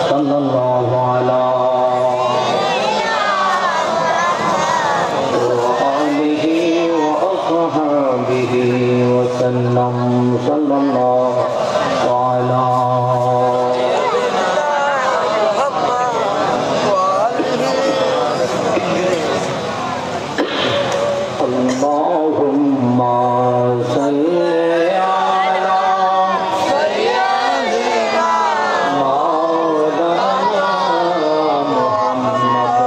sallallahu ala وسلم صلى الله على اللهم صل على سيدنا مولانا محمد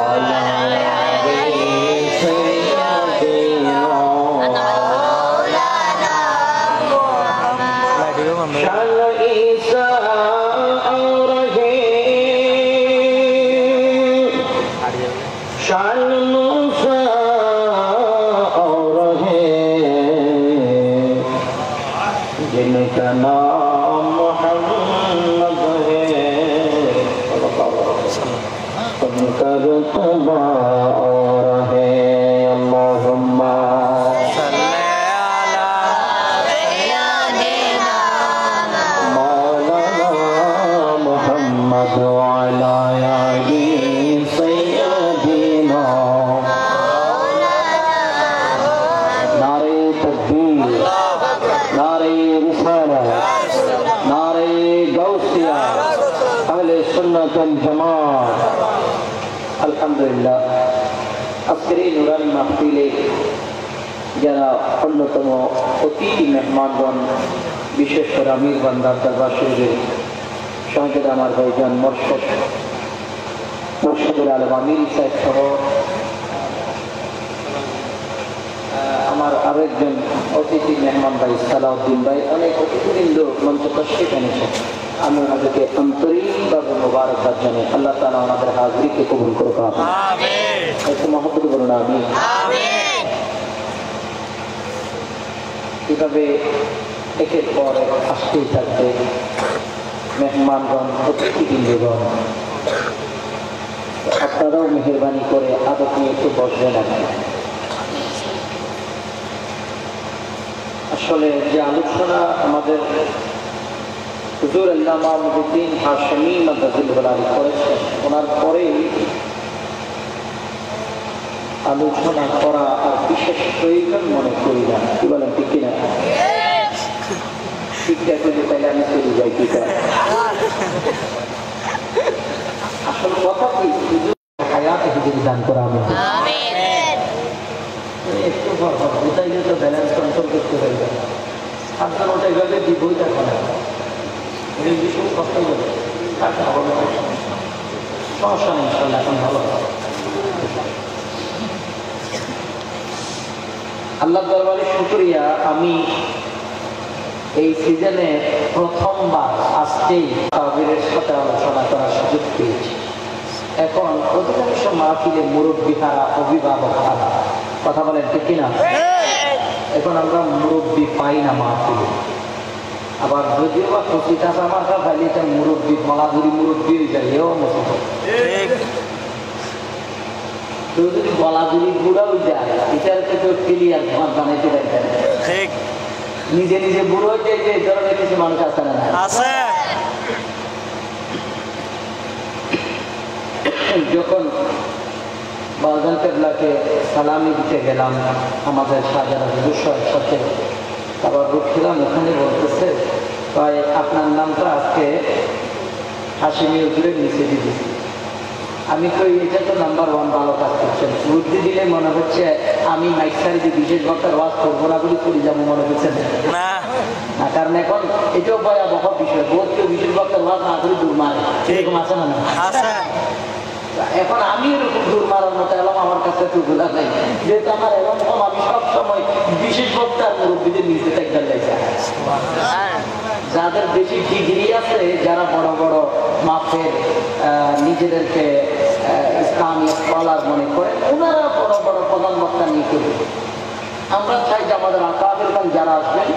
وعلى آله سيدنا जिनका नाम मोहम्मद है उनका रुतबा और है अल्लाहुम्मा सल्ली अला सय्यिदिना मौलाना मुहम्मद व अला आलि सय्यिदिना नारे तकबीर नारे रिसालत नारे गौसिया अहले सुन्नत वल जमात আলহামদুলিল্লাহ আজকের এই নুরানি মাহফিলে যারা অন্যতম অতিথি মেহমানগণ বিশেষ করে আমির বান্দার দরবার শরীফের সঙ্গে আমার ভাইজান মুর্শিদুল আলম আমির সাহেব সহ আমার আরেকজন অতিথি মেহমান ভাই সালাউদ্দিন ভাই অনেক অতিথিবৃন্দ মঞ্চ তশরিফ এনেছেন আমি ওনাদেরকে আন্তরিকভাবে মোবারকবাদ জানাই আল্লাহ তাআলা ওনাদের হাজিরিকে কবুল করুক আমিন একটু মহব্বত বলুন আমিন আমিন এভাবে একের পর এক আসতেই থাকবে মেহমানগণ অতিথিবৃন্দগণ আপনারাও মেহেরবানি করে আদব নিয়ে একটু বসবেন এখন আসলে যে আলোচনা আমাদের হুজুর আল্লামা মুহিউদ্দিন হাশিমি মাদ্দাজিল্লাহু আলাইহি করেছেন ওনার পরে আলোচনা করা আর বিশেষ প্রয়োজন মনে করি না কি বলেন ঠিক কিনা ঠিকঠাক যদি তাহলে আমি চলে যাই কি আসল কথা কি হায়াতে হুজুর দান করা আমি একটু ওটাই তো ব্যালেন্স কন্ট্রোল করতে হবে আপনার ওটাই গেলে বইটা করা বিষয় কষ্ট বলে সমস্যা নেই ইনশাল্লাহ এখন ভালো আল্লাহ দরবারে শুকরিয়া আমি এই সিজনে প্রথমবার আসতেই তাওহীদের সাথে আলোচনা করার সুযোগ পেয়েছি এখন অধিকাংশ মাহফিলে মুরব্বী হারা অভিভাবক হারা কথা বলেন ঠিক কিনা এখন আমরা মুরব্বী পাই না মাহফিলে আবার যদিও বা খুশি টাকা মাথা খাইলে এটা মুরব্বী গলাধুরি মুরব্বী হয়ে যায় এও মতো কেউ যদি গলাধুরি বুড়া হয়ে যায় এটার কেউ ক্লিয়ার বানাইতে পারবে না নিজে নিজে বুড়ো হয়ে যায় যে ধরনের কিছু মানুষ আছে না যখন বাজান কেবলাকে সালামি দিতে গেলাম আমাদের শাহজাদা হুজুর সাহেবের সাথে আবার উঠছিলাম ওখানে বলতেছে ভাই আপনার নামটা আজকে হাশিমি হুজুরের নিচে দিদি আমি কই এটা তো নাম্বার 1 ভালো কাজ করছেন বুদ্ধি দিলে মনে হচ্ছে আমি মাইক সারিতে বিশেষ বক্তার ওয়াজ করবো না বলে করে যাবো মনে হচ্ছে না কারণ এখন এটাও ভয়াবহ বিষয় বহুত কেউ বিশেষ বক্তার ওয়াজ না করে দূর মারে এরকম আছে না এখন আমি এরকম দূর মারার মতো এলাম আমার কাছে এতগুলা নেই, যেহেতু আমার এলাম কম, আমি সবসময় বিশেষ বক্তার মুরব্বীদের নিজে একটা লেখা। যাদের বেশি ডিগ্রি আছে, যারা বড় বড় মাপের নিজেদেরকে ইসলামী স্কলার মনে করে, ওনারা বড় বড় প্রধান বক্তা নিয়ে করবে। আমরা চাই যে আমাদের আকাবেরগণ যারা আসবেন,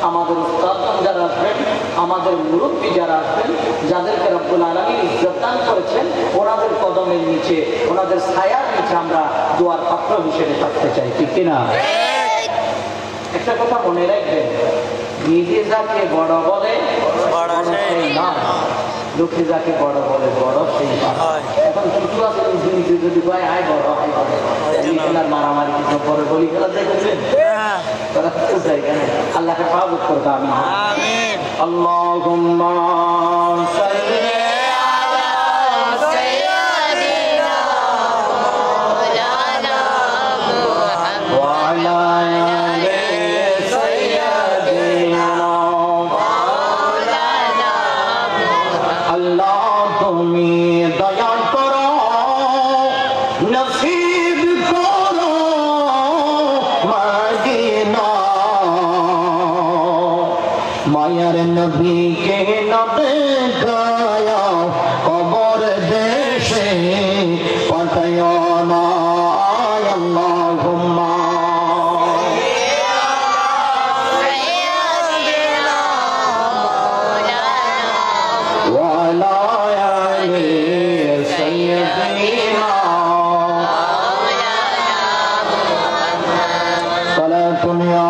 আমাদের উস্তাদগণ যারা আসবেন, আমাদের মুরব্বী যারা আসবেন, যাদেরকে রব্বুল আলামিন ইজ্জত দান করেছেন, ওনাদের কদমের নিচে, ওনাদের ছায়ার নিচে আমরা দোয়ার পাত্র হিসেবে থাকতে চাই, ঠিক কিনা? একটা কথা মনে রাখবেন, নিজে যাকে বড় বলে সেই নয়, লোকে যাকে বড় বলে বড় সেই নয়। এখন কিছু আছে নিজে যদি কয় আয় বড়, আয় বড়, খেলার মারামারি কিছু পরে বলি খেলা দেখেছেন, তারা কিছু জায়গা নেই। আল্লাহকে পাবত করতে আমি আল্লাহুম্মা সাল্লি আলা সাইয়্যিদিনা মাওলানা মুহাম্মদ ওয়া আলা আলি সাইয়্যিদিনা মাওলানা মুহাম্মদ। আল্লাহ তুমি দয়া করো, নসিব করো মদিনা, মায়ার নবীকে না দেখায়া কবর দেশে পাঠায়া না। আল্লাহুম্মা ওয়া আলা আলি সাইয়্যিদিনা সালাতুন ইয়া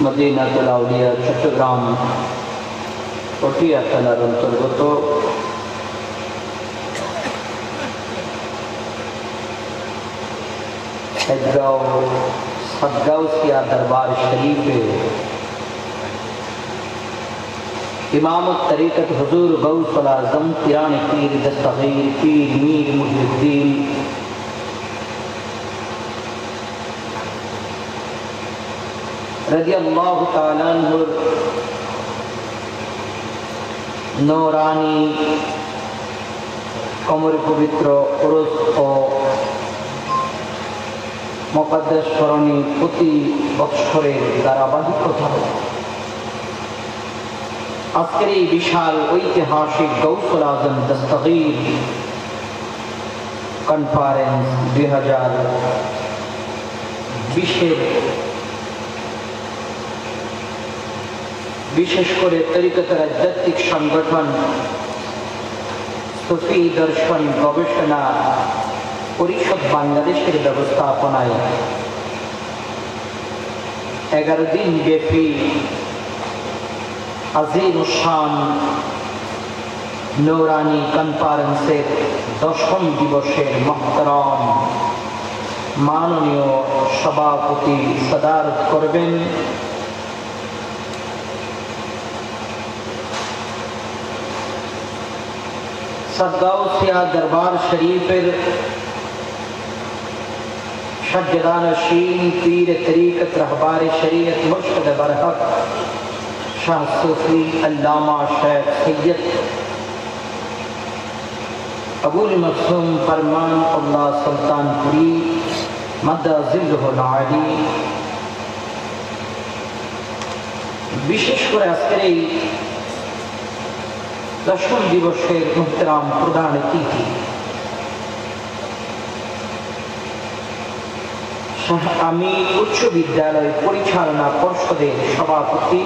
মদিনাতুল আউলিয়া চট্টগ্রাম পটিয়া থানার অন্তর্গত सदगाउसिया दरबार शरीफ इमामत तरीक़त हुजूर गौसुल आज़म पिरान पीर दस्तगीर पीर मीर मुहिउद्दीन रज़ियल्लाहु ताला अन्हु नूरानी कमर पवित्र उरुस और মুকদ্দাস স্মরণী প্রতি বৎসরের ধারাবাহিকতা। আজকের এই বিশাল ঐতিহাসিক গৌসুল আজম দস্তগীর কনফারেন্স 2020 বিশেষ করে তরিকতের আধ্যাত্মিক সংগঠন সুফি দর্শন গবেষণা পরিষদ বাংলাদেশের ব্যবস্থাপনায় 11 দিন ব্যাপী আজিম শান নূরানি কনফারেন্সের 10ম দিবসের মুহতারাম মাননীয় সভাপতি সদারত করবেন সদগাউসিয়া দরবার শরীফের সজ্জদানশীন পীর তরিকত रहबार शरीयत मुर्शिद बरहक शाह सूफी अल्लामा शेख सैयद अबुल मखसूम फरमान अल्लाह सुल्तानपुरी मद्दा जिल्लुहुल आली বিশেষ করে আজকের এই 10ম দিবসের মুহতারাম প্রধান অতিথি আমি উচ্চ বিদ্যালয় পরিচালনা পর্ষদের সভাপতি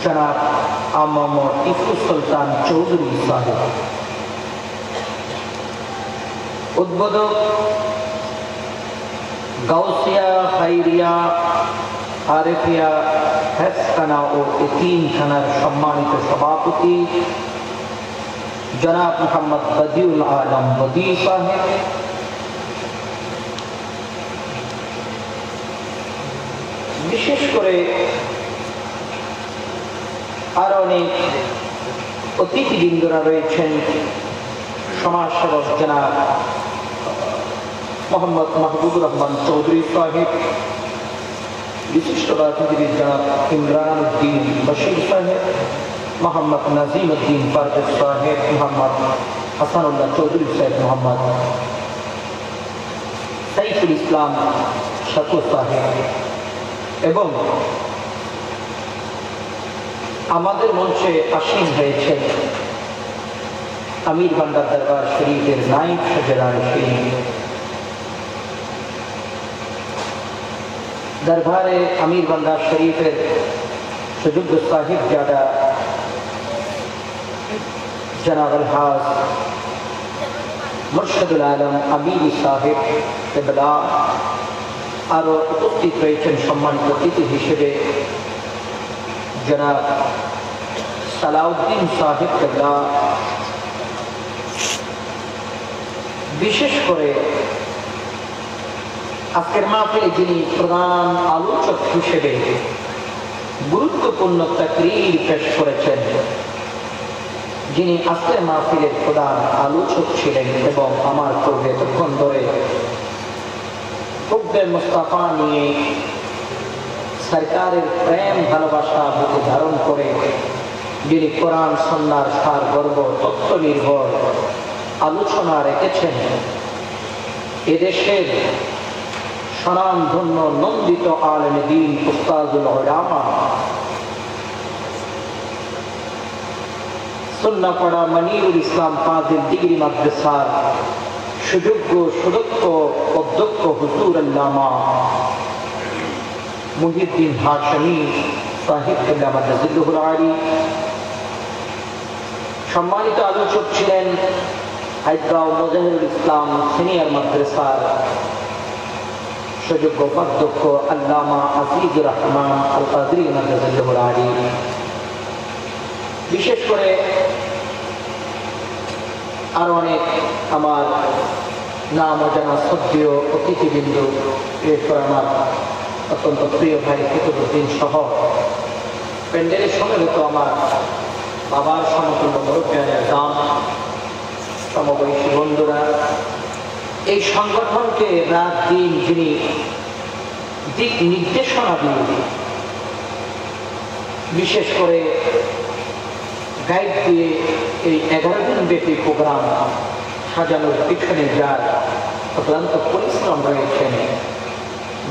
জনাব আম্মাম টিপু সুলতান চৌধুরী সাহেব, উদ্বোধক গাউসিয়া খাইরিয়া আরেফিয়া হেফখানা ও এতিমখানার সম্মানিত সভাপতি জনাব মোহাম্মদ বদিউল আলম বদি সাহেব, বিশেষ করে আরো অনেক অতিথিবৃন্দরা রয়েছেন, সমাজসেবক জনাব মোহাম্মদ মাহবুবুর রহমান চৌধুরী সাহেব, বিশিষ্ট রাজনীতিবিদ জনাব ইমরান উদ্দিন বশির সাহেব, মোহাম্মদ নাজিম উদ্দিন পারভেজ সাহেব, মোহাম্মদ হাসানুল্লাহ চৌধুরী সাহেব, মোহাম্মদ সাইফুল ইসলাম শাকুর সাহেব এবং আমাদের মঞ্চে আসীন হয়েছেন আমির বান্দার দরবার শরীফের নায়েব সজ্জদানশীন দরবারে আমির বান্দার শরীফের সুযোগ্য সাহিবজাদা জনাব আলহাজ মুর্শিদুল আলম আমিরি সাহেব কেবলা, আরো উপস্থিত রয়েছেন সম্মানিত অতিথি হিসেবে জনাব সালাউদ্দিন সাহেব কেবলা। বিশেষ করে আজকের মাহফিলে যিনি প্রধান আলোচক হিসেবে গুরুত্বপূর্ণ তাকরীর পেশ করেছেন, যিনি আজকের মাহফিলের প্রধান আলোচক ছিলেন এবং আমার পূর্বে তখন ধরে হুব্বে মুস্তাফা নিয়ে সরকারের প্রেম ভালোবাসা বুকে ধারণ করে যিনি কোরআন সুন্নাহর সারগর্ভ তথ্য নির্ভর আলোচনা রেখেছেন, এদেশের স্বনামধন্য নন্দিত আলেমে দ্বীন উস্তাদুল উলামা সুন্নাহপাড়া মনিরুল ইসলাম ফাজিল ডিগ্রি মাদ্রাসার সুযোগ্য সুদক্ষ অধ্যক্ষ হুজুর আল্লামা মুহিউদ্দিন হাশমি সাহেব কেবলা মাদ্রাসাতুল আলী, সম্মানিত আলোচক ছিলেন হাইদগাঁও মুজাহিদুল ইসলাম সিনিয়র মাদ্রাসার সুযোগ্য অধ্যক্ষ আল্লামা আজিজুর রহমান আল কাদরি মাদ্রাসাতুল আলী। বিশেষ করে আরো অনেক আমার নাম অজানা শ্রদ্ধেয় অতিথিবৃন্দ, এরপর আমার অত্যন্ত প্রিয় ভাই ফিতুরউদ্দিন সহ প্যান্ডেলের সমবেত আমার বাবার সমতুল্য মুরব্বিয়ানের দাম, সমবয়সী বন্ধুরা, এই সংগঠনকে রাত দিন যিনি দিক নির্দেশনা দিয়ে বিশেষ করে গাইড দিয়ে এই 11 দিন ব্যাপী প্রোগ্রাম সাজানোর পিছনে যার অক্লান্ত পরিশ্রম রয়েছেন।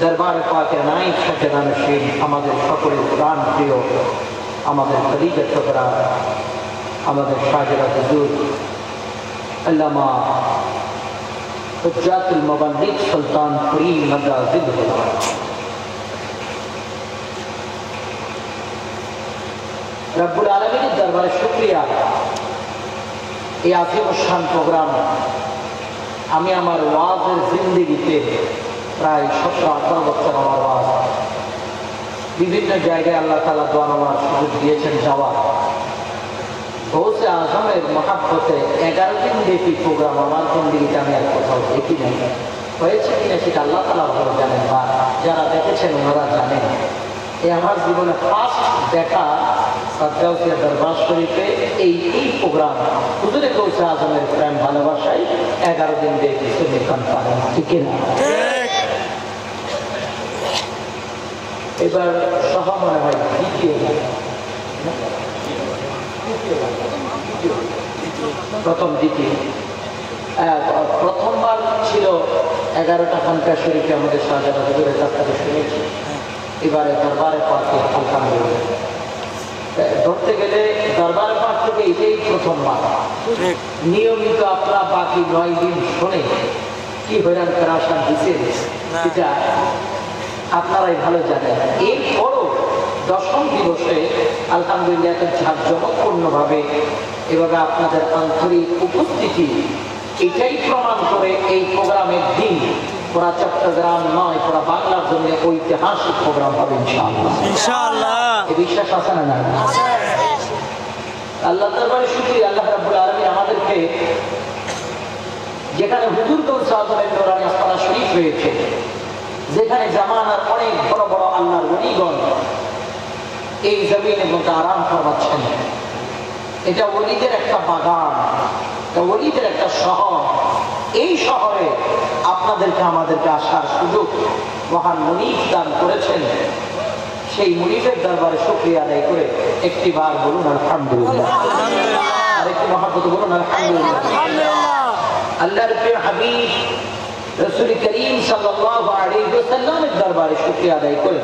দরবারে পাকের নাইক সাজেদানশীল আমাদের সকলের প্রাণ প্রিয়, আমাদের খলিফা ছোকরা, আমাদের শাহজাদা হুজুর আল্লামা হুজ্জাতুল মুবাল্লিগ সুলতান ফরিদ মাদ্রাজিল্লাহ, রব্বুল আলামিনের দরবারে শুকরিয়া। এই আজিম শান প্রোগ্রাম আমি আমার ওয়াজের জিন্দেগিতে প্রায় 17-18 বছর আমার ওয়াজ বিভিন্ন জায়গায় আল্লাহ তাআলা দোয়া নেওয়ার সুযোগ দিয়েছেন যাওয়া। গৌসে আজমের মহাব্বতে 11 দিন ব্যাপী প্রোগ্রাম আমার জিন্দেগিতে আমি আর কোথাও দেখি নাই। হয়েছে কিনা সেটা আল্লাহ তাআলা ভালো জানেন, বা যারা দেখেছেন ওনারা জানেন। এই আমার জীবনে ফার্স্ট দেখা সাজ্জাউসিয়া দরবার শরীফে এই প্রোগ্রাম হুজুরে গৌসে আজমের প্রেম ভালোবাসায় 11 দিন ব্যাপী সুন্নি কনফারেন্স, ঠিক না? এবার সহ মনে হয় প্রথমবার ছিল 11টা খানকা শরীফে আমাদের শাহজাদা হুজুরের কাছ থেকে শুনেছি। এবারে দরবারে পাকে আলহামদুলিল্লাহ ধরতে গেলে দরবারে পাক থেকে এটাই প্রথমবার। নিয়মিত আপনারা বাকি 9 দিন শুনে কি হইরান পেরেশান দিচ্ছেন সেটা আপনারাই ভালো জানেন। এরপরও 10ম দিবসে আলহামদুলিল্লাহ এত ঝাঁকজমকপূর্ণভাবে এভাবে আপনাদের আন্তরিক উপস্থিতি এটাই প্রমাণ করে এই প্রোগ্রামের দিন পুরা চট্টগ্রাম নয়, পুরা বাংলার জন্য ঐতিহাসিক প্রোগ্রাম হবে ইনশাআল্লাহ। এই বিশ্বাস আছে না? না, আল্লাহ দরবারে শুকরিয়া। আল্লাহ রাব্বুল আলামিন আমাদেরকে যেখানে হুজুর গৌসে আজমের নূরানী আস্তানা শরীফ রয়েছে, যেখানে জামানার অনেক বড় বড় আল্লাহর ওলিগণ এই জমিনের মধ্যে আরাম ফরমাচ্ছেন। এটা ওলিদের একটা বাগান, এটা ওলিদের একটা শহর। এই শহরে আপনাদেরকে আমাদেরকে আসার সুযোগ মহান মুনিফ দান করেছেন। সেই মুনিফের দরবারে শুকরিয়া আদায় করে একটি বার বলুন আলহামদুলিল্লাহ, আর একটি মহাব্বত বলুন আলহামদুলিল্লাহ। আল্লাহর প্রিয় হাবিব রাসূল করিম সাল্লাল্লাহু আলাইহি ওয়াসাল্লামের দরবারে শুকরিয়া আদায় করে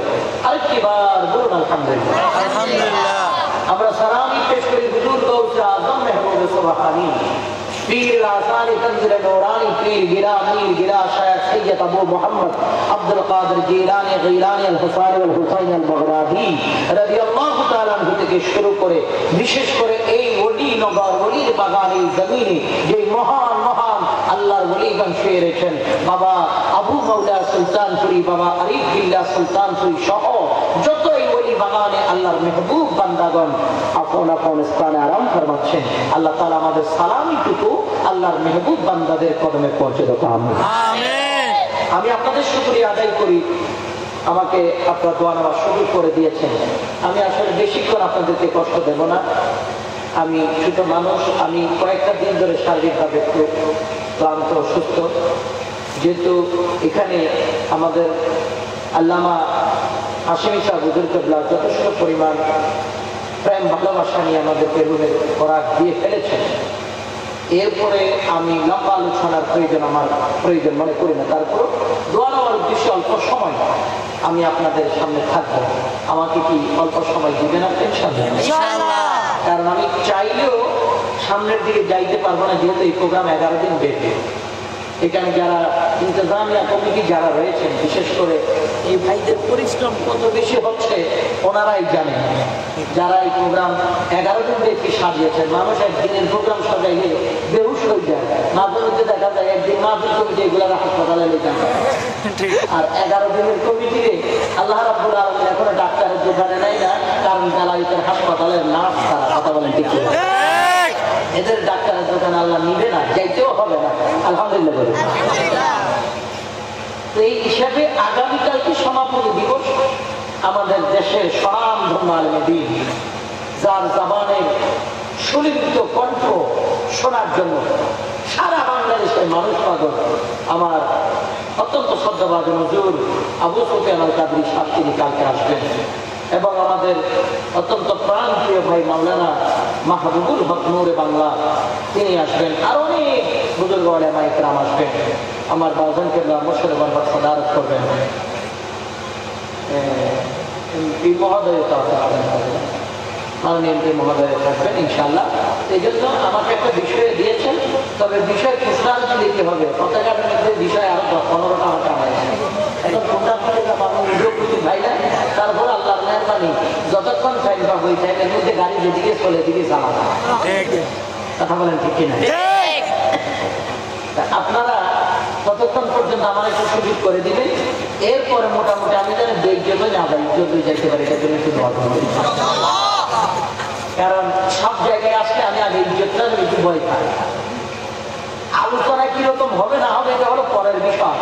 আরেকটি বার বলুন আলহামদুলিল্লাহ। আলহামদুলিল্লাহ। আমরা সালামি পেশ করি হুজুর গৌসে আজম মেহবুব সুবহানী পীর আসানি তনজিল নূরানী পীর গিরা শায়খ সৈয়দ আবু মুহাম্মদ আব্দুল কাদের জিলানী গিলানী আল হুসাইন আল হুসাইন আল বাগদাদি রাদিয়াল্লাহু তাআলা আনহু থেকে শুরু করে বিশেষ করে এই ওলি নগর ওলির বাগানের জমিনে যে মহান মহান আল্লাহর ওলিগণ শুয়ে রয়েছেন, বাবা আবু মাওলা সুলতানপুরি, বাবা আরিফ বিল্লাহ সুলতানপুরি সহ যত এই ওলি বাগানে আল্লাহর মেহবুব বান্দাগণ আপন আপন স্থানে আরাম ফরমাচ্ছেন। আল্লাহ তাআলা আমাদের সালামিটুকু আল্লাহর মেহবুব বান্দাদের কদমে পৌঁছে দেব, আমিন। আমি আপনাদের শুকরিয়া আদায় করি, আমাকে আপনারা দোয়া নেওয়ার সুযোগ করে দিয়েছেন। আমি আসলে বেশিক্ষণ আপনাদেরকে কষ্ট দেব না। আমি ছোট মানুষ, আমি কয়েকটা দিন ধরে শারীরিকভাবে একটু ক্লান্ত অসুস্থ। যেহেতু এখানে আমাদের আল্লামা হাশেমি সাহেব হুজুর কিবলা যথেষ্ট পরিমাণ প্রেম ভালোবাসা নিয়ে আমাদেরকে রুমের খোরাক দিয়ে ফেলেছেন, এরপরে আমি লম্বা আলোচনার প্রয়োজন মনে করি না। তারপর দোয়া নেওয়ার উদ্দেশ্যে অল্প সময় আমি আপনাদের সামনে থাকবো। আমাকে কি অল্প সময় দিবেন আপনি? ইনশাআল্লাহ। কারণ আমি চাইলেও সামনের দিকে যাইতে পারবো না, যেহেতু এই প্রোগ্রাম 11 দিন ব্যাপী। এখানে যারা ইন্তজামিয়া কমিটি যারা রয়েছেন, বিশেষ করে এই ভাইদের পরিশ্রম কত বেশি হচ্ছে ওনারাই জানেন। যারা এই প্রোগ্রাম 11 দিন ব্যাপী সাজিয়েছেন, মানুষ একদিনের প্রোগ্রাম সাজাইলে বেহুশ হয়ে যায়। মাঝে দেখা যায় একদিন মাহফিল কমিটি এগুলো হাসপাতালে লেখা যায়, আর 11 দিনের কমিটিতে আল্লাহ রাব্বুল আলামিন এখনো ডাক্তারের দোকানে নেয় না, কারণ তারা হাসপাতালের নার্স তারা কথা বলেন ঠিক আছে। এদের ডাক্তারের দোকানে আল্লাহ নিবে না, যাইতেও হবে না। আলহামদুলিল্লাহ বলে এই হিসাবে আগামীকালকে সমাপনী দিবস আমাদের দেশের স্বনামধন্য আলেম দ্বীন, যার জামানের সুলিখিত কণ্ঠ শোনার জন্য সারা বাংলাদেশের মানুষ পাগল। আমার অত্যন্ত শ্রদ্ধাভাজন হুজুর আবু সুফিয়ান আল কাদরী সাহেব তিনি কালকে আসবেন, এবং আমাদের অত্যন্ত প্রাণপ্রিয় ভাই মাওলানা মাহবুবুল হক নূরে বাংলা তিনি আসবেন, আর অনেক বুজুর্গ উলামা ইকরাম আসবেন। আমার বাজান কেবলা মুর্শিদ বারবার সাদারত করবেন। এই মহোদয় তো মাননীয় এমপি মহোদয় থাকবেন ইনশাআল্লাহ। এই জন্য আমাকে একটা বিষয় দিয়েছেন, তবে বিষয় খুচরাতে দিতে হবে। পতাকার মধ্যে বিষয় আরো 15টা আমার কামাইছে। এখন কোনটা ভাই না, তারপর আল্লাহর মেহরবানি যতক্ষণ টাইম পাবো ওই টাইমের মধ্যে গাড়ি যেদিকে চলে দিকে চালানো। কথা বলেন ঠিক কিনা? আপনারা ততক্ষণ পর্যন্ত আমার একটু সুযোগ করে দিবেন, এরপরে মোটামুটি আমি যেন দেখতে না ভাই যদি যেতে পারি এটার জন্য একটু দোয়া করবেন। কারণ সব জায়গায় আসলে আমি আগে ইজ্জতটা একটু ভয় পাই। আলোচনা কিরকম হবে না হবে এটা হলো পরের বিষয়।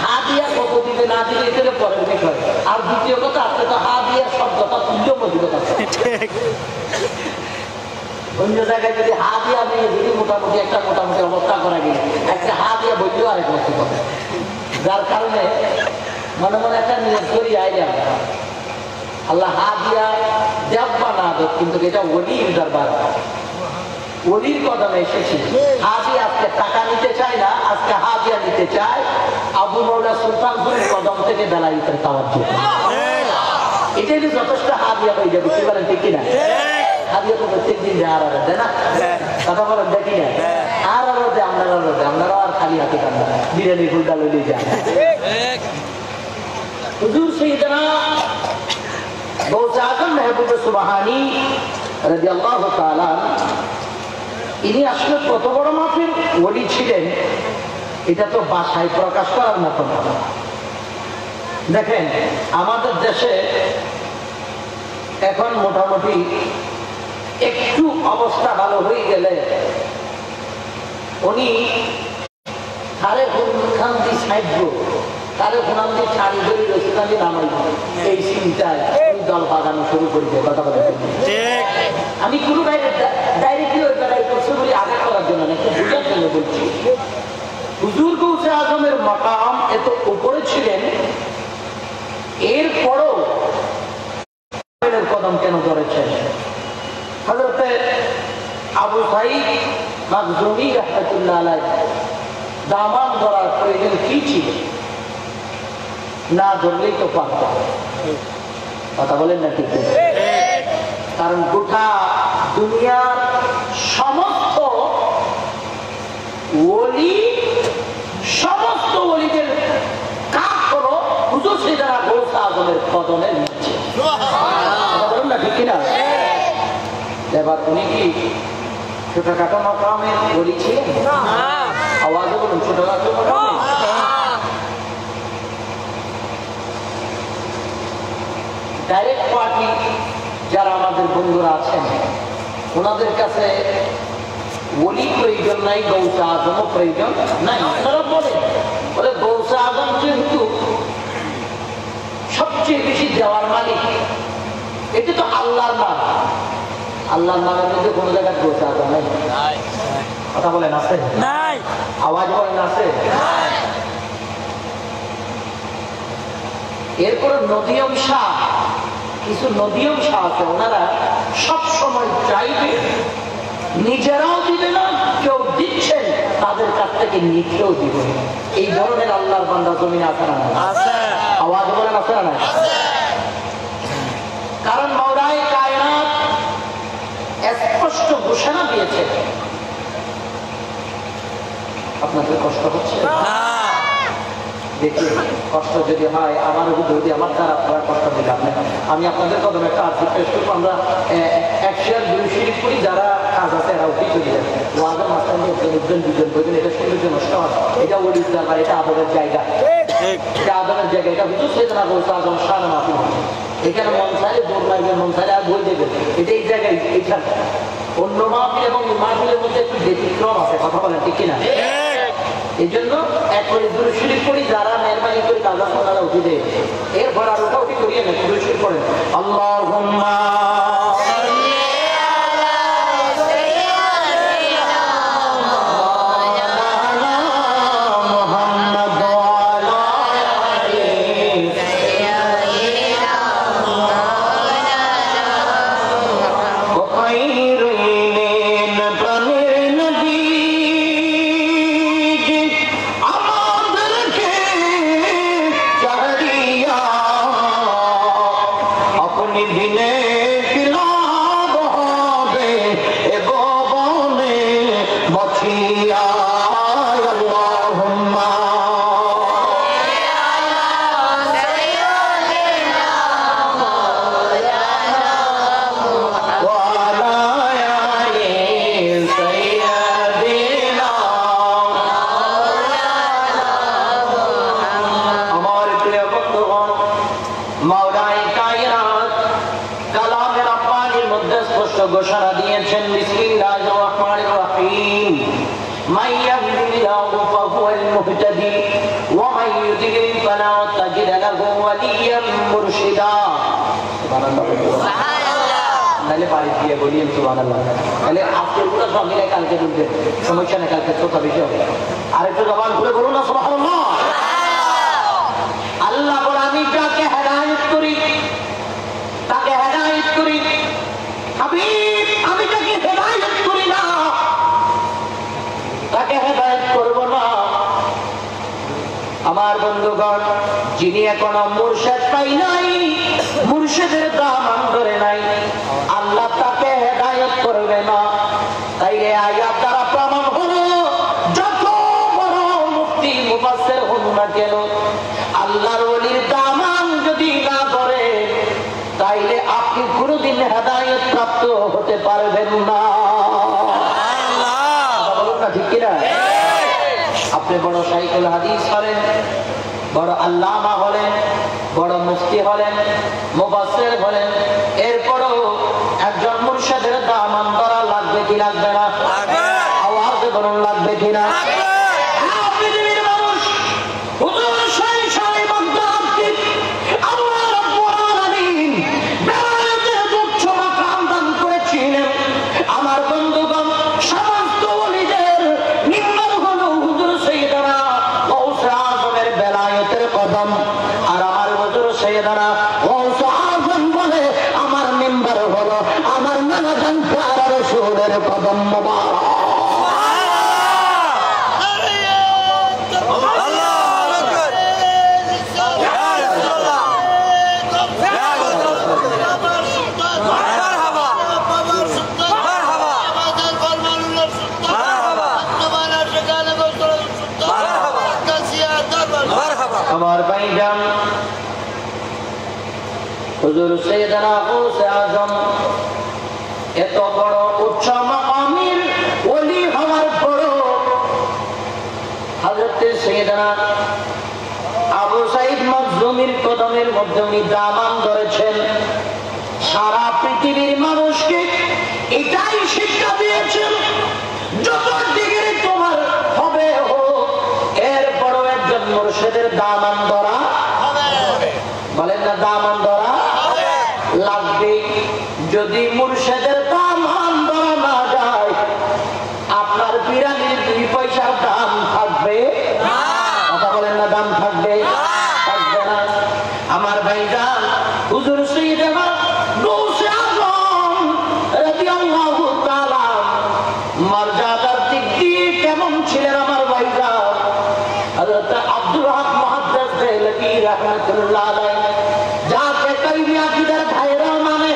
হা দিয়া কত দিবে না দিবে এটা হলো পরের বিষয়। আর দ্বিতীয় কথা, আপনি তো হা দিয়া শব্দটা তুল্য মজুদ আছে। অন্য জায়গায় যদি হা দিয়া নিয়ে যদি মোটামুটি একটা মোটামুটি অবস্থা করা গেলে একটা হা দিয়া বললেও আরেক বস্তু করে, যার কারণে মনে মনে একটা নিয়োগ করি আইলাম আল্লাহ হা দিয়া দেববা না দেব, কিন্তু এটা ওলির দরবার, ওলির কদমে এসেছি। হা দিয়ে আজকে টাকা নিতে চাই না, আজকে হা দিয়া নিতে চাই আবু মৌলা সুলতানপুরের কদম থেকে বেলায়েতের তাওয়াজ্জুহ। এটাই তো যথেষ্ট হা দিয়া হয়ে যাবে, বুঝতে পারেন ঠিক কিনা? হাদিয়া তো প্রত্যেক দিন দেয়, আর দেয় না, কথা বলেন দেখি না, আর দেয় আপনারাও আর খালি হাতে কান্না বিরিয়ানি ফুলটা লইলে যায়। হুজুর সাইয়েদনা গৌসে আজম মেহবুব সুবহানী রাদিয়াল্লাহু তাআলা ইনি আসলে কত বড় মাপের ওলি ছিলেন এটা তো ভাষায় প্রকাশ করার মতো না। দেখেন আমাদের দেশে এখন মোটামুটি একটু অবস্থা ভালো হয়ে গেলে উনি তারে খান্দি সাইড তারে খান্দি ছাড়ি ধরে রসিকান্দি নামাই এই চিন্তায় দল বাগানো শুরু করে দেয়। কথা বলে আমি কোনো ডাইরেক্টলি ওই বেড়াই করছে বলে আগে করার জন্য না, একটু বুঝার জন্য বলছি। হুজুর গৌসে আজমের মাকাম এত উপরে ছিলেন, এরপরও কদম কেন ধরেছেন? হযরতে আবু সাঈদ মাখজুমী রাহমাতুল্লাহ আলাইহি দামান ধরার প্রয়োজন কি ছিল? না ধরলেই তো পারত। কথা বলেন না ঠিক? কারণ গোটা দুনিয়ার সমস্ত ওলি, সমস্ত ওলিদের কাজ হলো হুজুর সাইয়েদনা গৌসে আজমের কদমের নিচে। কথা বলেন না ঠিক কিনা? এবার উনি কি ছোটখাটো মাকামের ওলি ছিলেন? আওয়াজে বলুন ছোটখাটো মাকামে। ডাইরেক্ট পার্টি যারা আমাদের বন্ধুরা আছেন ওনাদের কাছে ওলি প্রয়োজন নাই, গৌসে আজমও প্রয়োজন নাই। তারা বলে গৌসে আজম যেহেতু সবচেয়ে বেশি দেওয়ার মালিক, এটা তো আল্লাহর নাম, আল্লাহর নামের মধ্যে কোনো জায়গায় গৌসে আজম নাই। কথা বলেন আছে? নাই। আওয়াজ বলেন আছে? এরপরে নদিয়ম শাহ, কিছু নদিয়ম শাহ আছে, ওনারা সব সময় চাইবে, নিজেরাও দিবে না, কেউ দিচ্ছেন তাদের কাছ থেকে নিতেও দিবে। এই ধরনের আল্লাহর বান্দা জমিনে আছে না? আওয়াজ বলেন আছে না? কারণ মাওলাই কায়নাত স্পষ্ট ঘোষণা দিয়েছে। আপনাদের কষ্ট হচ্ছে? দেখি কষ্ট যদি হয় আমার যদি আমার দ্বারা আপনারা কষ্ট দিলে আমি আপনাদের কদমে একটা আর্থিক পেশ করবো। আমরা এক শেয়ার দুই শরীফ করি, যারা কাজ আছে এরা উঠি চলে যায়। ওয়াজের মাঝখানে একজন দুজন বলছেন এটা সৌন্দর্য নষ্ট হয়, এটা ওলির ব্যাপার, এটা আদরের জায়গা, এটা আদরের জায়গা, এটা বুঝছো সাইয়েদনা গৌসে আজম শাহ মাহফিল। এখানে মন চাইলে দৌড় লাগবে, মন চাইলে আর বই দেবে, এটা এই জায়গায় এইখানে। অন্য মাহফিল এবং মাহফিলের মধ্যে একটু ব্যতিক্রম আছে। কথা বলেন ঠিক কিনা? এই জন্য এক করে দুরূদ শরীফ পড়ি, যারা মেহরবানি করে কাজা সালারা উঠে দেয়, এরপর আর ওটা উঠে করিয়ে না, দুরূদ শরীফ পড়েন। আল্লাহুম্মা خير মাওলাই কায়নাত কালামে রাব্বানির মধ্যে স্পষ্ট ঘোষণা দিয়েছেন, বিসমিল্লাহির রহমানির রহিম, মান ইয়াহদিল্লাহু ফাহুয়াল মুহতাদি ওয়া মান ইউদ্লিল ফালা তাজিদ লাহু ওয়ালিয়্যান মুরশিদা। সুবহানাল্লাহ, সুবহানাল্লাহ। তাহলে বাড়ি দিয়ে বলিয়েন সুবহানাল্লাহ। তাহলে আজকে পুরো সব মিলে কালকে বলবেন, সমস্যা নেই, কালকে কথা বেশি হবে। আরেকটু জবান খুলে বলুন না সুবহানাল্লাহ। আল্লাহ বলে আমি যাকে হেদায়েত করি তাকে হেদায়েত করি। হাবিব, আমি যাকে হেদায়েত করি না তাকে হেদায়েত করব না। আমার বন্ধুগণ, যিনি এখনো মুর্শিদ পাই নাই, মুর্শিদের দামান ধরে নাই, আল্লাহ তাকে হেদায়েত করবে না। তাইলে আয়াত দ্বারা প্রমাণ হলো, যত বড় মুফতি মুফাসসির হন না কেন, আল্লাহর ওলির দামান যদি না ধরে, তাইলে আপনি কোনদিন হেদায়েত প্রাপ্ত হতে পারবেন না। বলুন না, ঠিক কিনা? আপনি বড় শাইখুল হাদিস হলেন, বড় আল্লামা হলেন, বড় মুফতি হলেন, মুফাসসির হলেন, এরপরও একজন মুর্শিদের দামান ধরা লাগবে কি লাগবে না? আওয়াজে বলুন, লাগবে কিনা? আমার ভাইজান, হুজুর সাইয়েদনা গাউসে আজম এত বড় উচ্চ মাকামের ওলি হওয়ার পরও হযরত সাইয়েদনা আবু সাঈদ মাখজুমীর কদমের মধ্যে উনি দামান ধরেছেন। সারা পৃথিবীর মানুষকে এটাই শিক্ষা দিয়েছেন, যত ডিগ্রি তোমার হবে হোক, এরপরও একজন মুর্শিদের দামান ধরা বলেন না, দামান ধরা লাগবে। যদি মুর্শিদের দামান ধরা না যায়, আপনার বিরানির 2 পয়সার দাম থাকবে? কথা বলেন না, দাম থাকবে? থাকবে না। আমার ভাইজান, হুজুর সাইয়েদনা গাউসে আজম রাদিয়াল্লাহু তাআলা মর্যাদার দিক দিয়ে কেমন ছিলেন আমার ভাইজান? হযরত আব্দুল হক মুহাদ্দিস দেহলভী রাহমাতুল্লাহ আলাইহি, যাকে কালমি আকীদার ভাইরা মানে,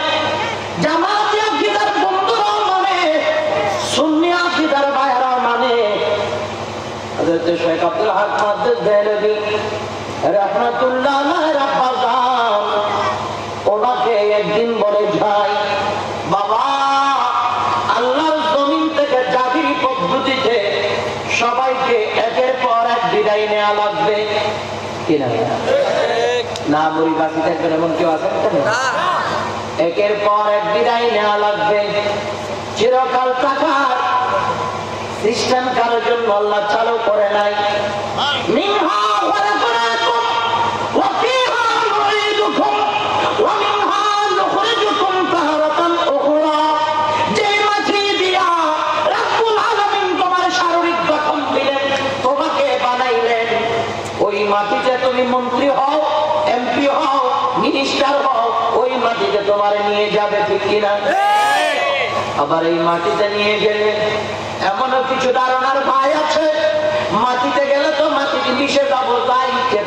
জামাতি আকীদার বন্ধুরা মানে, সুন্নি আকীদার ভাইরা মানে, হযরত শেখ আব্দুল হক মুহাদ্দিস দেহলভী রাহমাতুল্লাহ আলাইহির আব্বা জান ওনাকে একদিন বলে যায়, বাবা, আল্লাহর জমিন থেকে জাতির পদ্ধতিতে সবাইকে একের পর এক বিদায় নেওয়া লাগবে কিনা? না, মুড়িবাসী থাকবেন এমন কেউ আছেন? একের পর এক বিদায় নেওয়া লাগবে। চিরকাল থাকার সিস্টেম কারোর জন্য আল্লাহ চালু করে নাই। মিনহা খলাকনাকুম ওয়া ফিহা নুঈদুকুম ওয়া মিনহা নুখরিজুকুম তারাতান উখরা। যে মাটি দিয়া রব্বুল আলামিন তোমার শারীরিক গঠন দিলেন, তোমাকে বানাইলেন, ওই মাটিতে তুমি মন্ত্রী হও, এমপি হও, মিনিস্টার হও, ওই মাটিতে তোমার নিয়ে যাবে, ঠিক কিনা? আবার এই মাটিতে নিয়ে গেলে এমনও কিছু ধারণার ভাই আছে, মাটিতে গেলে তো মাটিতে মিশে যাবো,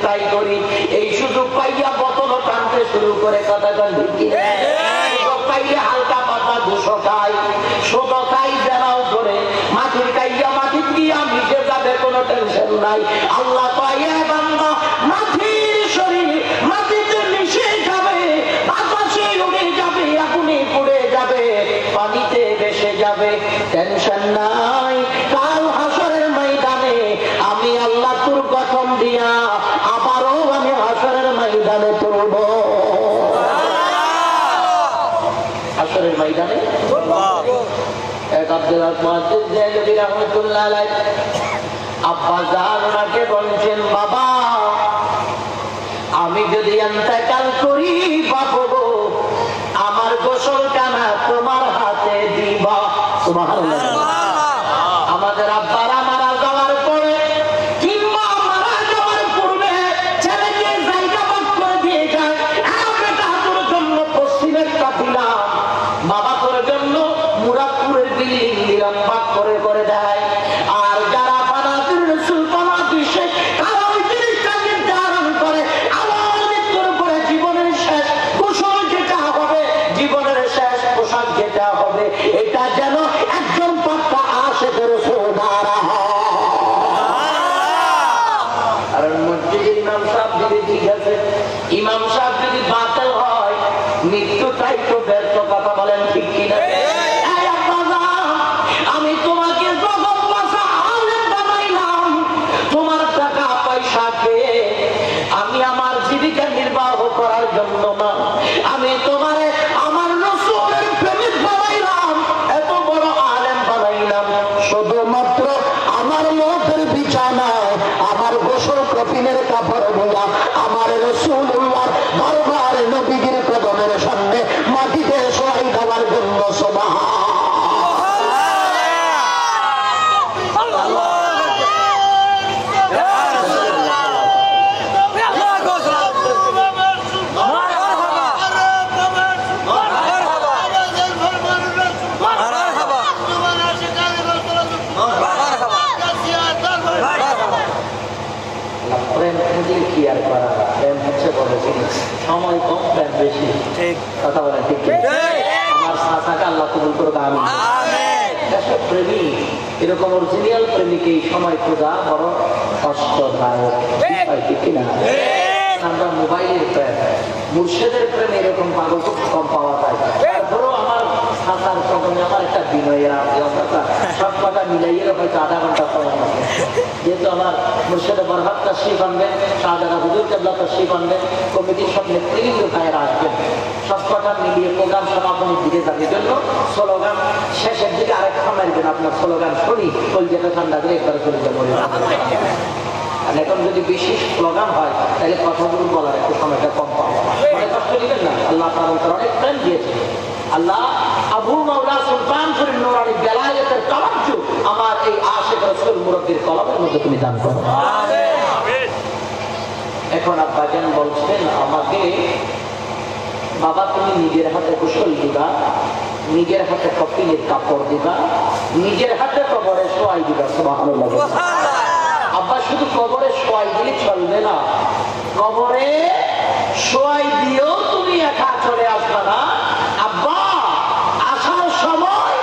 তাই করি, এই সুযোগ পাইয়া বোতল টানতে শুরু করে, কথা ঢুকি পাইলে হালকা পাতা দুশো খাই, শত খাই, জানাও করে মাটির কাইয়া মাটির দিয়া মিশে যাবে, কোনো টেনশন নাই। আল্লাহ পাইয়া বান্দা মাটির শরীর মাটিতে মিশে যাবে, বাতাসে উড়ে যাবে, আগুনে পুড়ে যাবে, পানিতে ভেসে যাবে, টেনশন নাই। কাল হাসরের ময়দানে আমি আল্লাহ তোর গঠন দিয়া আবারও আমি হাসরের ময়দানে তুলব। ফায়দা নেই। এক আব্দুল হক মুহাদ্দিস দেহলভী রাহমাতুল্লাহ আলাইহি আব্বা জান ওনাকে বলছেন, বাবা আমি যদি ইন্তেকাল করি বাবা গো, আমার গোসলখানা তোমার হাতে দিবা। সুবহানাল্লাহ। আমাদের আব্বারা মারা যাওয়ার পরে কিংবা মারা যাওয়ার পূর্বে ছেলেকে জায়গা ভাগ করে দিয়ে যায়, বেটা তোর জন্য পশ্চিমের দিলাম, বাবা তোর জন্য মুরাদপুরের বিল্ডিং দিলাম, ভাগ করে করে দেয়। আর যারা বানাতুর রাসূল বানাতুসে তারা ওই জিনিসটা নির্ধারণ করে আমার মৃত্যুর পরে জীবনের শেষ গোসল যেটা হবে, জীবনের শেষ পোশাক যেটা হবে, এটা যেন একজন পাক্কা আশিকের রাসূল দ্বারা হয়। আর মসজিদের ইমাম সাহেব যদি ঠিক আছে, ইমাম সাহেব যদি বাতিল হয়, মৃত্যুটাই তো ব্যর্থ। কথা বলেন ঠিক কিনা? আমি তোমাকে যখন বাসা আলেম বানাইলাম, তোমার টাকা পয়সা খেয়ে আমি আমার জীবিকা নির্বাহ করার জন্য না, আমি তোমারে আমার রাসূলের প্রেমিক বানাইলাম, এত বড় আলেম বানাইলাম শুধুমাত্র আমার মতের বিছানায় আমার গোসল কফিনের কাপড় গুলা আমার রাসূলুল্লাহ দরবার নবীর কদমের সামনে মাটিতে শোয়াই দেওয়ার জন্য। সুবহানাল্লাহ। প্রেম থাকলে কি আর করা, প্রেম হচ্ছে বড় জিনিস, সময় কম প্রেম বেশি। কথা বলেন ঠিক? আমার চাচাকে আল্লাহ কবুল করুক, আমিন। প্রেমী এরকম অরিজিনাল প্রেমিকে এই সময় খোঁজা বড় কষ্টদায়ক, ঠিক কিনা? আমরা মোবাইলের প্রেম, মুর্শিদের প্রেম এরকম পাগল খুব কম পাওয়া যায়। তারপরেও আমার সাঁতার কদমে আমার একটা বিনয়ের অবস্থা, সব কথা মিলাইয়ে হয়তো আধা ঘন্টা সময় আছে। যেহেতু আমার মুর্শিদে বরহাত তাশরীফ আনবেন, শাহজাদা হুজুর কেবলা তাশরীফ আনবেন, কমিটির সব নেতৃবৃন্দ ভাইয়েরা আসবেন, সব কথা মিলিয়ে প্রোগ্রাম সমাপনের দিকে যাবে জন্য স্লোগান শেষের দিকে আরেকটা মারবেন। আপনার স্লোগান শুনি কলজাটা ঠান্ডা করে একবার চলে যাবো। এখন যদি বেশি স্লোগান হয় তাহলে কথাগুলো বলার একটু সময়টা কম পাবো, অনেক কষ্ট নেবেন না। আল্লাহ তাআলা অনেক প্রেম দিয়েছে। আল্লাহ আবু মাওলা সুলতান ফরিদ নুরানি বেলায়েতের তাওয়াজ্জু আমার এই আশিক রাসূল মুরব্বির কলমের মধ্যে তুমি দান করো। আমিন। এখন আব্বা জান বলছেন আমাকে, বাবা তুমি নিজের হাতে গোসল দিবা, নিজের হাতে কফিনের কাপড় দিবা, নিজের হাতে কবরে শোয়াই দিবা। সুবহানাল্লাহ। আব্বা শুধু কবরে শোয়াই দিলে চলবে না, কবরে শোয়াই দিয়েও তুমি একা চলে আসবে না। আব্বা আসার সময়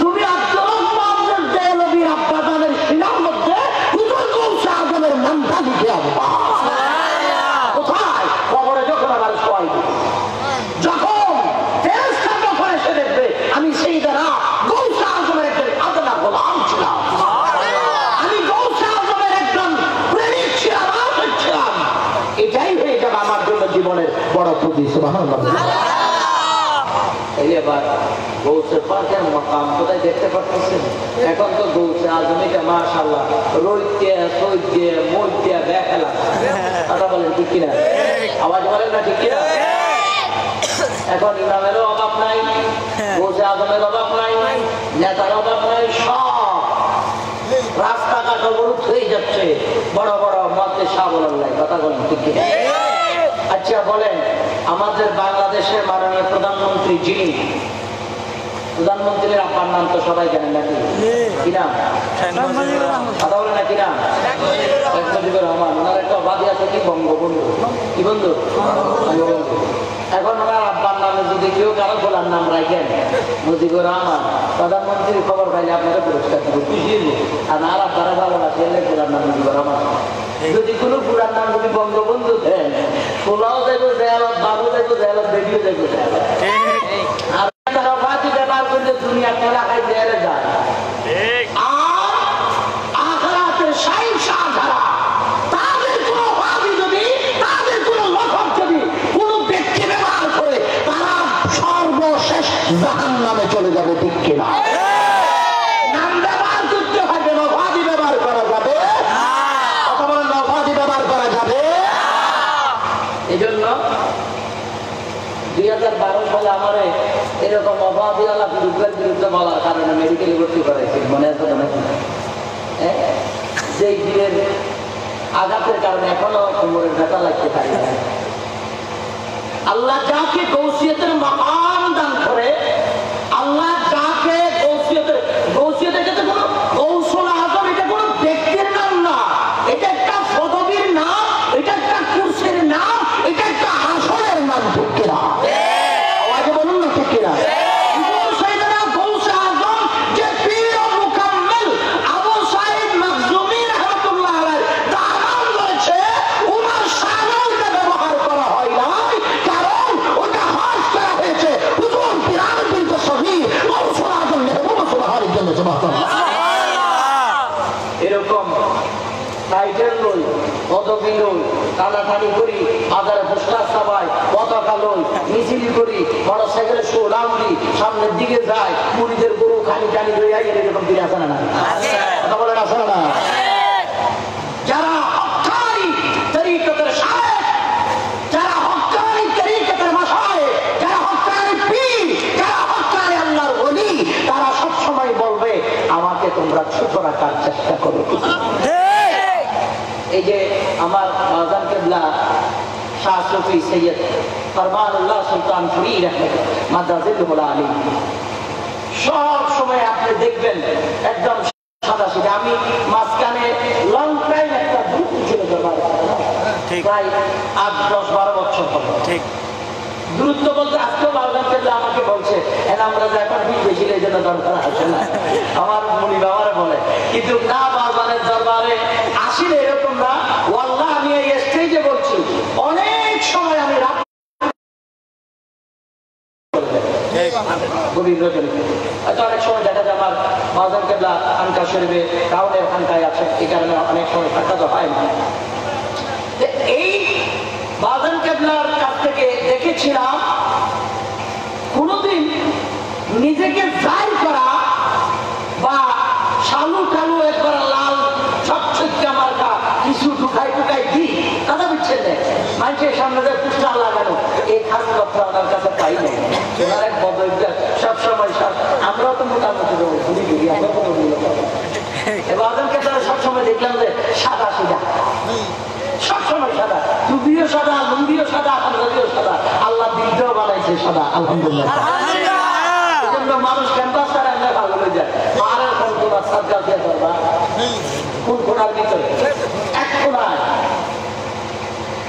তুমি আব্দুল মুহাম্মদ দেহলভীর আব্বা জানের সিনার মধ্যে হুজুর গৌসে আজমের নামটা লিখে আব্বা। কোথায়? কবরে যখন আমার শোয়াই দিবে, যখন ফেরেশতা যখন এসে দেখবে আমি সেই দ্বারা গৌসে আজমের একজন আদনা গোলাম ছিলাম, এটাই হয়ে যাবে আমার জন্য জীবনের বড় পুঁজি। সুবহানাল্লাহ। এবার গৌসে পাকের মাকাম কোথায় দেখতে পাচ্ছেন? এখন তো গৌসে আজমিটা মাশাআল্লাহ রইতে সইতে মইতে দেখালা। কথা বলেন ঠিক কিনা? আওয়াজ বলেন না ঠিক কিনা? এখন ইমামেরও অভাব নাই, গৌসে আজমের অভাব নাই, নেতার অভাব নাই, সব রাস্তাঘাট অবরোধ হয়ে যাচ্ছে, বড় বড় মতে সাবলল্লাহ। কথা বলেন ঠিক কিনা? আচ্ছা বলেন, আমাদের বাংলাদেশের মাননীয় প্রধানমন্ত্রী যিনি, প্রধানমন্ত্রীর আব্বার নাম তো সবাই জানেন নাকি? কি নাম? কথা বলেন না কি নাম? শেখ মুজিবুর রহমান। ওনার একটা অবাধি আছে কি বঙ্গবন্ধু। কি বন্ধু? বঙ্গবন্ধু। এখন ওনার আব্বার নামে যদি কেউ কারো বলার নাম রাখেন মুজিবুর রহমান, প্রধানমন্ত্রীর খবর পাইলে আপনারা পুরস্কার দিব, খুশি হইব। আর আর আব্বারা ভালো আছে পুরার নাম মুজিবুর রহমান। যদি কোনো পুরার নাম যদি বঙ্গবন্ধু দেন, খোলাও যাইব দেয়ালত, বাবু যাইব দেয়ালত, বেডিও যাইব দেয়ালত। আর তারা বাতি ব্যবহার করলে দুনিয়া খেলা খাই দেয়ালে যায়। আর আখেরাতের শাহিনশাহ যারা, তাদের কোনো বাদি যদি, তাদের কোনো লক্ষণ যদি কোনো ব্যক্তি ব্যবহার করে, তারা সর্বশেষ জাহান্নামে কিনা? নাম ব্যবহার করতে হবে, নফাদি ব্যবহার করা যাবে, কথা বলেন, নফাদি ব্যবহার করা যাবে। এই জন্য 2012 সালে আমার এরকম অবাধিওয়ালা গ্রুপের বিরুদ্ধে বলার কারণে মেডিকেলে ভর্তি করাইছি, মনে আছে তো নাকি? সেই দিনের আঘাতের কারণে এখনো কোমরের ব্যথা লাগতে পারে। আল্লাহ যাকে গৌসিয়তের মাকাম দান করে, আল্লাহ যাকে গৌসিয়তের এটা কোনো গৌসুল আজম, এটা কোনো ব্যক্তির নাম না, এটা একটা পদবীর নাম, এটা একটা কুরসির নাম, এটা একটা আসলের নাম। ঠিক কিনা? আওয়াজে বলুন না, ঠিক কিনা? এরকম টাইটেল লই, পদবি লই, টানাটানি করি, আদারে পোস্টার ছাপাই, পতাকা লই, মিছিল করি, মোটর সাইকেলে শোলাম দিই, সামনের দিকে যায়, মুড়িদের গরু খানি টানি লই আই, এরকম দিকে আসে না? কথা বলেন, আসে না? যারা হক্কানি তরিকতের শায়েখ, যারা হক্কানি তরিকতের মাশায়েখ, যারা হক্কানি পীর, যারা হক্কানি আল্লাহর ওলি, তারা সবসময় বলবে আমাকে তোমরা ছোট রাখার চেষ্টা করো। এই যে আমার মাজান কিবলা শাহ সুফি সৈয়দ ফরমানুল্লাহ সুলতান ফুরি রাহমাতুল্লাহ মাদ্রাজিলুল আলী, সব সময় আপনি দেখবেন একদম সাদা সিধা। আমি মাঝখানে লং টাইম একটা গ্রুপ ছিল প্রায় 8-10-12 বছর পর। ঠিক দূরত্ব বলতে আজকেও মাজান কিবলা আমাকে বলছে, আমরা যে এখন বেশি এই জন্য দরকার আসে না, আমার মুনি বাবারা বলে, কিন্তু না মাজানের দরবারে আসলে এরকম না। ওয়াল্লাহ আমি এই স্টেজে বলছি, অনেক সময় আমি রাত গভীর রজনী, হয়তো অনেক সময় দেখা যায় আমার মাজান কিবলা খানকা শরীফে টাউনের খানকায় আছে, এই কারণে অনেক সময় থাকা তো হয় না। এই মাজান কিবলার কাছ থেকে দেখেছিলাম কোনদিন নিজেকে জাহির করা বা শালু টালু একবার লাল ছকছকে মার্কা কিছু ঢুকাই টুকাই দিই, কথা বুঝছেন না? মানুষের সামনে যে পুষ্টার লাগানো, এই খাস কথা ওনার কাছে পাই নাই। ওনার এক বদলটা সবসময় আমরাও তো মোটামুটি ঘুরি ঘুরি, আমরা কোনো এবারকে তারা সবসময় দেখলাম যে সাদা সিধা, সবসময় সাদা, টুপিও সাদা, লুঙ্গিও সাদা, পাঞ্জাবিও সাদা, আল্লাহ দিলটাও বানাইছে সাদা, আলহামদুলিল্লাহ। এই জন্য মানুষ ক্যাম্পাস ছাড়া এমনি ভালো হয়ে যায়। পাহাড়ের কোন কোন সাদা দিয়ে করবা, কোন কোনার ভিতরে এক কোনায়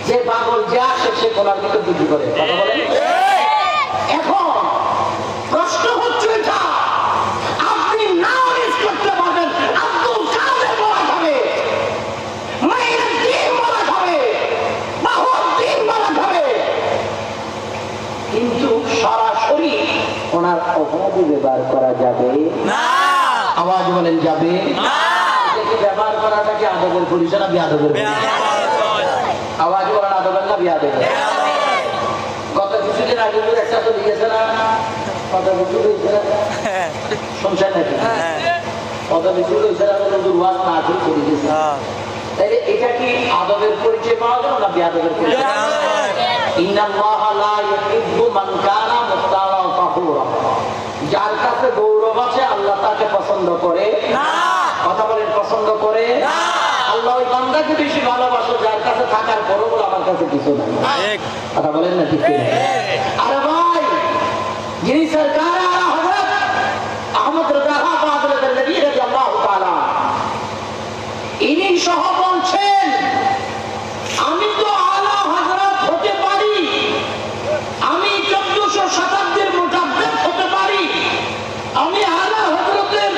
যে পাগল যে আসে সে কোনার ভিতর দুটি করে, কথা বলেন। এখন প্রশ্ন হচ্ছে এটা, আপনি না মিস করতে পারবেন, আব্দুল কাদের বলা যাবে, মাইনুদ্দিন বলা যাবে, বাহুদ্দিন বলা যাবে, কিন্তু সরাসরি ওনার অপরাধী ব্যবহার করা যাবে না। আওয়াজ বলেন, যাবে না। এটাকে ব্যবহার করাটাকে আদবের পরিচয় না বিয়াদবের পরিচয়? আওয়াজ বলেন, আদবের না বিয়াদবের? গত কিছুদিন আগে একটা তো লিখেছে না, কত কিছু হয়েছে না, শুনছেন নাকি? কত কিছু হয়েছে না, দুর্বাস না করে করে দিয়েছে। তাইলে এটা কি আদবের পরিচয় পাওয়া গেল না বিয়াদবের পরিচয়? ইন্নাল্লাহা লা ইউহিব্বু মান কানা মুখতারান ফাখুরা, যার কাছে গৌরব আছে আল্লাহ তাকে পছন্দ করে না। কথা বলেন, পছন্দ করে না। আল্লাহ ওই বান্দাকে বেশি ভালোবাসে যার কাছে থাকার পরও বলে আমার কাছে কিছু নাই। কথা বলেন না, ঠিক কিনা? আরে ভাই, যিনি সরকার হযরত আহমদ রজা বাদরুদ্দিন নবী রাদিয়াল্লাহু তাআলা, ইনি সহ বলছেন, আমি তো আলা হযরত হতে পারি, আমি 1400 শতাব্দীর মুতাব্বিক হতে পারি, আমি আলা হযরতের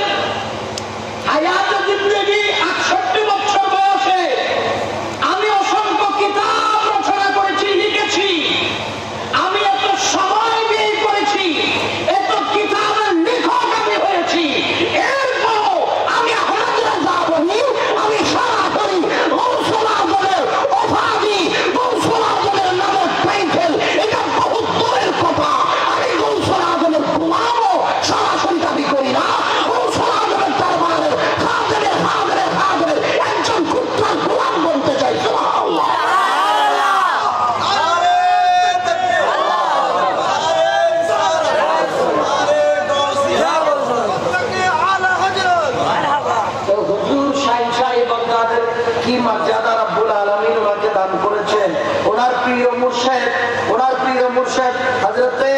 হায়াত জিন্দেগি 68 বছর বয়সে আমি অসংখ্য কিতাব রচনা করেছি, লিখেছি, আমি এত সময় ব্যয় করেছি, এত কিতাবের লেখক আমি হয়েছি, এরপরও আমি আহমদ রাজা বলি, আমি সরাসরি মুর্শিদ হযরতে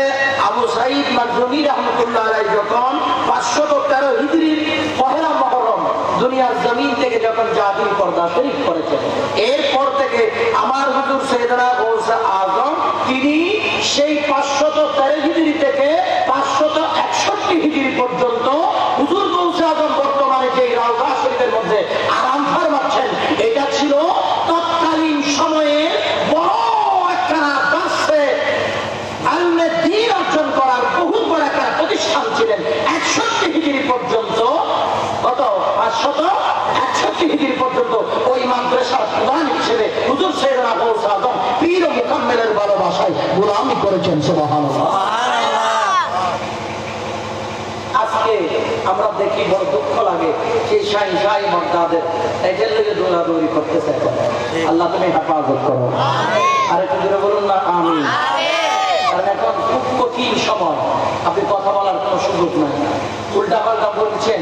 আবু সাঈদ মাখজুমি রাহমাতুল্লাহ আলাইহি যখন 513 হিজরির পহেলা মুহররম দুনিয়ার জমিন থেকে যখন জাতির পর্দা শরীফ করেছেন, এরপর থেকে আমার হুজুর সাইয়েদনা গৌসে আজম তিনি সেই 513 হিজরি থেকে 561 হিজরি পর্যন্ত হুজুর গৌসে আজম বর্তমানে যে রাউজা শরীফের মধ্যে আরাম ফরমাচ্ছেন, এটা ছিল তৎকালীন সময়ে বড় একটা দার্সে আলমে দ্বীন অর্জন করার বহুত বড় একটা প্রতিষ্ঠান ছিলেন। 61 হিজরি পর্যন্ত, কত 561 হিজরি পর্যন্ত ওই মাদ্রাসার প্রধান হিসেবে হুজুর সাইয়েদনা গৌসে আজম পীর ও মুকাম্মেলের ভালোবাসায় গোলামি করেছেন। সুবহানাল্লাহ। আজকে আমরা দেখি বড় দুঃখ লাগে সেই শাহী বাগদাদের এদের লেগে দৌড়াদৌড়ি করতেছে। আল্লাহ তুমি হেফাজত করো। আর একটু জোরে বলুন না আমিন। কারণ এখন খুব কঠিন সময়, আপনি কথা বলার কোনো সুযোগ নাই, উল্টা পাল্টা বলছেন।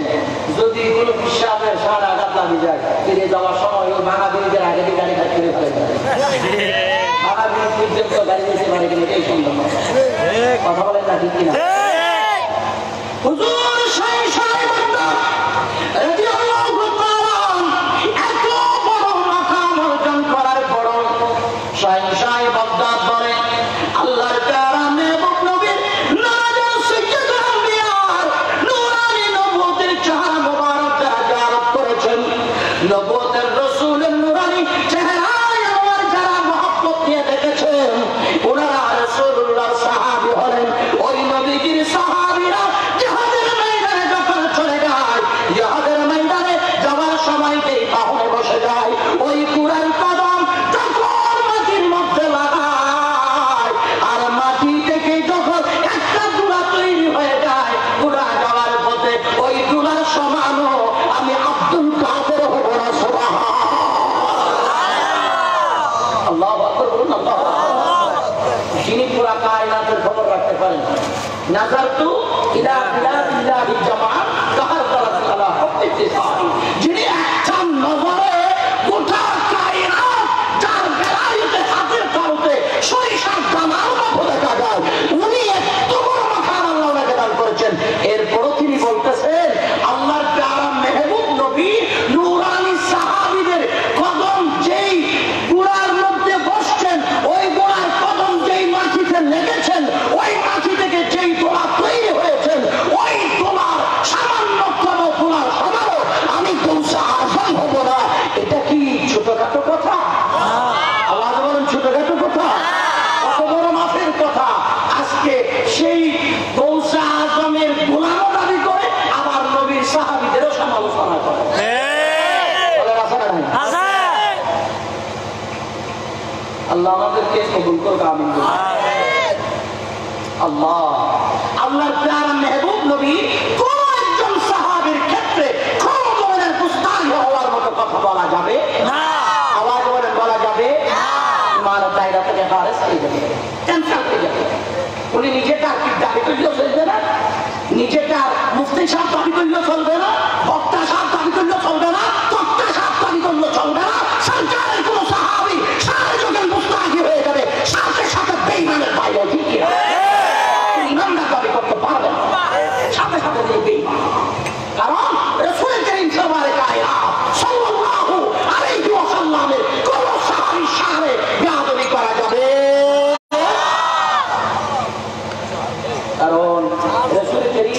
যদি কোনো বিশ্বাসের সারা আঘাত লাগে যায়, ফিরে যাওয়ার সময় ওই ভাঙা ব্রিজের আগে দিয়ে গাড়ি ঘাট করে ফেলে যায়, ভাঙা ব্রিজ পর্যন্ত গাড়ি যেতে পারে কিনা এই সম্ভব না। কথা বলেন না ঠিক কিনা? হুজুর শাহী বাগদাদ রাদিয়াল্লাহু তাআলা এত বড় মাকাম অর্জন করার পর শাহী বাগদাদ বলে আল্লাহর প্যারা মেহবুব নবীর নাজার সাইয়্যিদুল আম্বিয়ার নূরানি নবুয়তের চেহারা মোবারক যারা জিয়ারত করেছেন, নবুয়তের রাসূলের নূরানি চেহারায় আমার যারা মহব্বত নিয়ে দেখেছেন, ওনারা রাসূলুল্লাহর সাহাবী হলেন। ওই নবীর সাহাবীরা জিহাদের ময়দানে যখন চলে যায়, জিহাদের ময়দানে যাওয়ার সময় যেই বাহনে বসে যায়, ওই কুরআন কদম যখন মাটির মধ্যে লাগায়, আর মাটি থেকে যখন একটা দুলা তৈরি হয়ে যায়, পুরা যাওয়ার পথে ওই দুলার সমানও আমি আব্দুল কাদের হব না। সুবহানাল্লাহ। আল্লাহু আকবার বলুন। আল্লাহু আকবার। যিনি পুরা কায়নাতের খবর রাখতে পারেন। নাযারতু ইলা বিলাদিল্লাহি জামাআত তাহাররাত আলা হুব্বি তিসাহি, যিনি একটা নজরে গোটা কায়নাত যার বেলায়েতে হাতের তালুতে সরিষার দানার মতো দেখা যায়, উনি এত বড় মাকাম আল্লাহ ওনাকে দান করেছেন। এরপরও তিনি বলতেছেন আল্লাহর প্যারা মেহবুব নবী নূরানি সাহাবীদের কদম যেই গোড়ার মধ্যে বসছেন, ওই গোড়ার কদম যেই মাটিতে লেগেছেন, ওই মাটি থেকে যেই দোলা তৈরি হয়েছেন, ওই দোলার সামান্যতম দোলার সমারও আমি গৌসে আজম হব না। এটা কি ছোটখাটো কথা? আওয়াজ বলেন, ছোটখাটো কথা? কত বড় মাপের কথা। আজকে সেই গৌসে আজমের গোলামও দাবি করে, আবার নবীর সাহাবীদেরও সমালোচনা করে। আল্লাহ আমাদেরকে কবুল করুক, আমিন বলুন। আল্লাহ আল্লাহর প্যারা মেহবুব নবী কোন একজন সাহাবীর ক্ষেত্রে কোন ধরনের গুস্তাখি হওয়ার মতো কথা বলা যাবে না। আওয়াজ বলেন, বলা যাবে না। ইমানের দায়রা থেকে খারেজ হয়ে যাবে, ক্যান্সেল হয়ে যাবে। উনি নিজেটা দাবি করলেও চলবে না, নিজেটা মুফতি সাহেব দাবি করলেও চলবে না, বক্তা সাহেব দাবি করলেও চলবে না, বক্তা সাহেব দাবি করলেও চলবে না। সরকারের কোন সাহাবী সারা যখন গুস্তাখি হয়ে যাবে, সাথে সাথে বেঈমানের বাইরে ঠিক কি ইমানদার দাবি করতে পারবে না, সাথে সাথে বেঈমান। কারণ রাসূল করিম সাল্লাল্লাহু আলাইহি ওয়াসাল্লামের কোন সাহাবীর সামনে বেয়াদবি করা যাবে। কারণ রাসূল করিম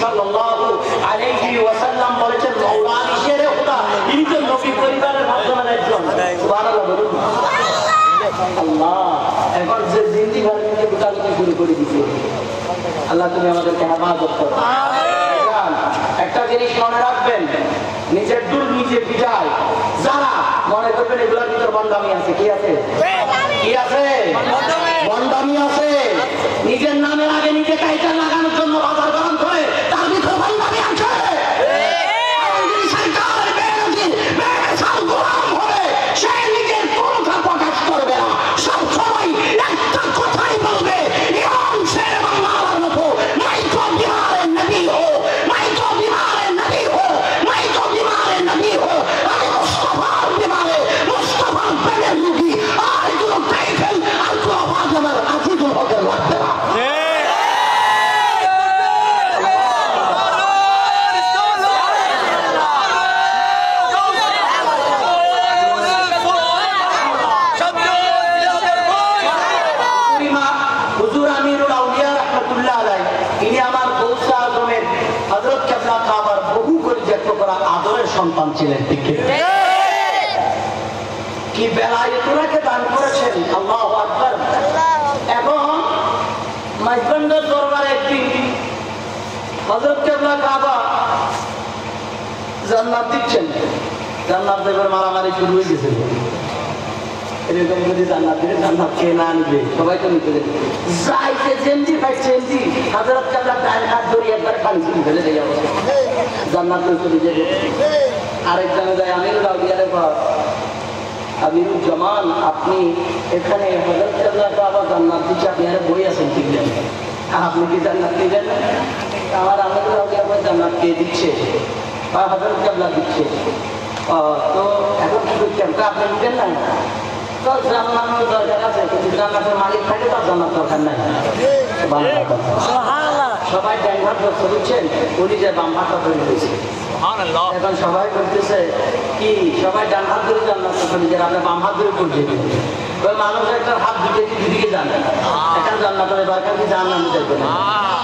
সাল্লাল্লাহু আলাইহি ওয়াসাল্লাম বলেছেন মাওলানা শেরে খোদা, ইনি তো নবী পরিবারের মাধ্যমে একজন। সুবহানাল্লাহ বলুন। আল্লাহ এখন যে জিন্দি ঘরের মধ্যে গোটাগুটি শুরু করে দিচ্ছে, আল্লাহ তুমি আমাদেরকে হেফাজত করো। একটা জিনিস মনে রাখবেন, নিজের দূর নিজে বিজয়। যারা মনে করবেন এগুলোর ভিতর বন্দামি আছে, কি আছে? কি আছে? বন্দামি আছে। নিজের নামের আগে নিজে টাইটেল লাগানোর জন্য বাজার গরম করে, তার ভিতর বন্দামি আছে। সে নিজের কথা প্রকাশ করবে না, সব সময় একটা কথাই বলবে, ইমাম শের বাংলার মতো নাই তো বিহারে নবী হো, নাই তো বিহারে নবী হো, নাই তো বিহারে নবী হো, আমি মুস্তাফার বিহারে মুস্তাফার প্রেমের রুগী। আর কোনো টাইটেল আর কোনো জান্নাতের সন্তান ছিলেন। ঠিক কি বেলায়েতকে দান করেছেন। আল্লাহু আকবার। এখন মাইজবান্ডার দরবারে একদিন হযরত কেবলা কাবা জান্নাত দিচ্ছেন, জান্নাত দেবের মারামারি শুরু হয়ে গেছে। এরকম যদি জান্নাত দিলে জান্নাত খেয়ে না নিবে সবাই তো নিতে দেবে, যাইতে চেঞ্জি ভাই চেঞ্জি হযরত কেবলা ডান হাত ধরে একবার পানি শুরু ফেলে দেয় অবস্থা জান্নাত চলে যাবে। আরেকজনে যায় আমিরুল আউলিয়ারে পর আমিরুল জামান, আপনি এখানে হযরত কেবলা কাবা জান্নাত দিচ্ছে, আপনি আরে বই আছেন ঠিক না, আপনি কি জান্নাত দিবেন না? আমার আমিরুল আউলিয়া জান্নাত কে দিচ্ছে? হযরত কেবলা দিচ্ছে। তো এখন শুধু কেবলা আপনি দিবেন না? তো জান্নাতের দরকার আছে, কিন্তু জান্নাতের মালিক থাকে তার জান্নাত দরকার নাই। সবাই ডান হাত ধরছে বুঝছেন, উনি যে বাম হাতটা ধরে রয়েছে। এখন সবাই বলতেছে কি সবাই ডান হাত ধরে জান্নাত নিজের আপনি বাম হাত ধরে করছে। মানুষ একটা হাত দুদিকে জানে, একটা জান্নাতের দরকার কি জান্নাতে যাবে না?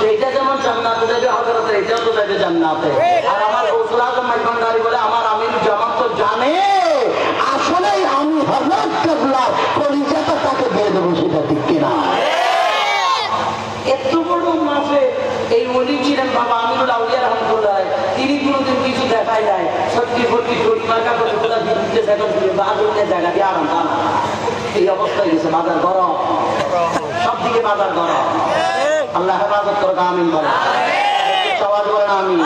এইটা যেমন জান্নাতে যাবে হযরত, এটাও তো যাবে জান্নাতে। আর আমার গৌসুল আজম মাইজভান্ডারী বলে আমার আমির জামান তো জানে আসলে আমি হযরত কেবলা কলিজাটা তাকে দিয়ে দেবো, সেটা ঠিক কিনা? এত বড় মাফে এই ওলি ছিলেন বাবা আমিরুল আউলিয়া রহমতুল্লাহ, তিনি কোনোদিন কিছু দেখায় নাই, সত্যি ভর্তি পরিমার্কা করে কোথাও বিদ্যুৎ এখন বাজারের জায়গা দিয়ে আরাম দাম এই অবস্থায় গেছে। বাজার গরম, সব দিকে বাজার গরম। আল্লাহ হেফাজত করো, আমিন বলে সবাই বলেন আমিন।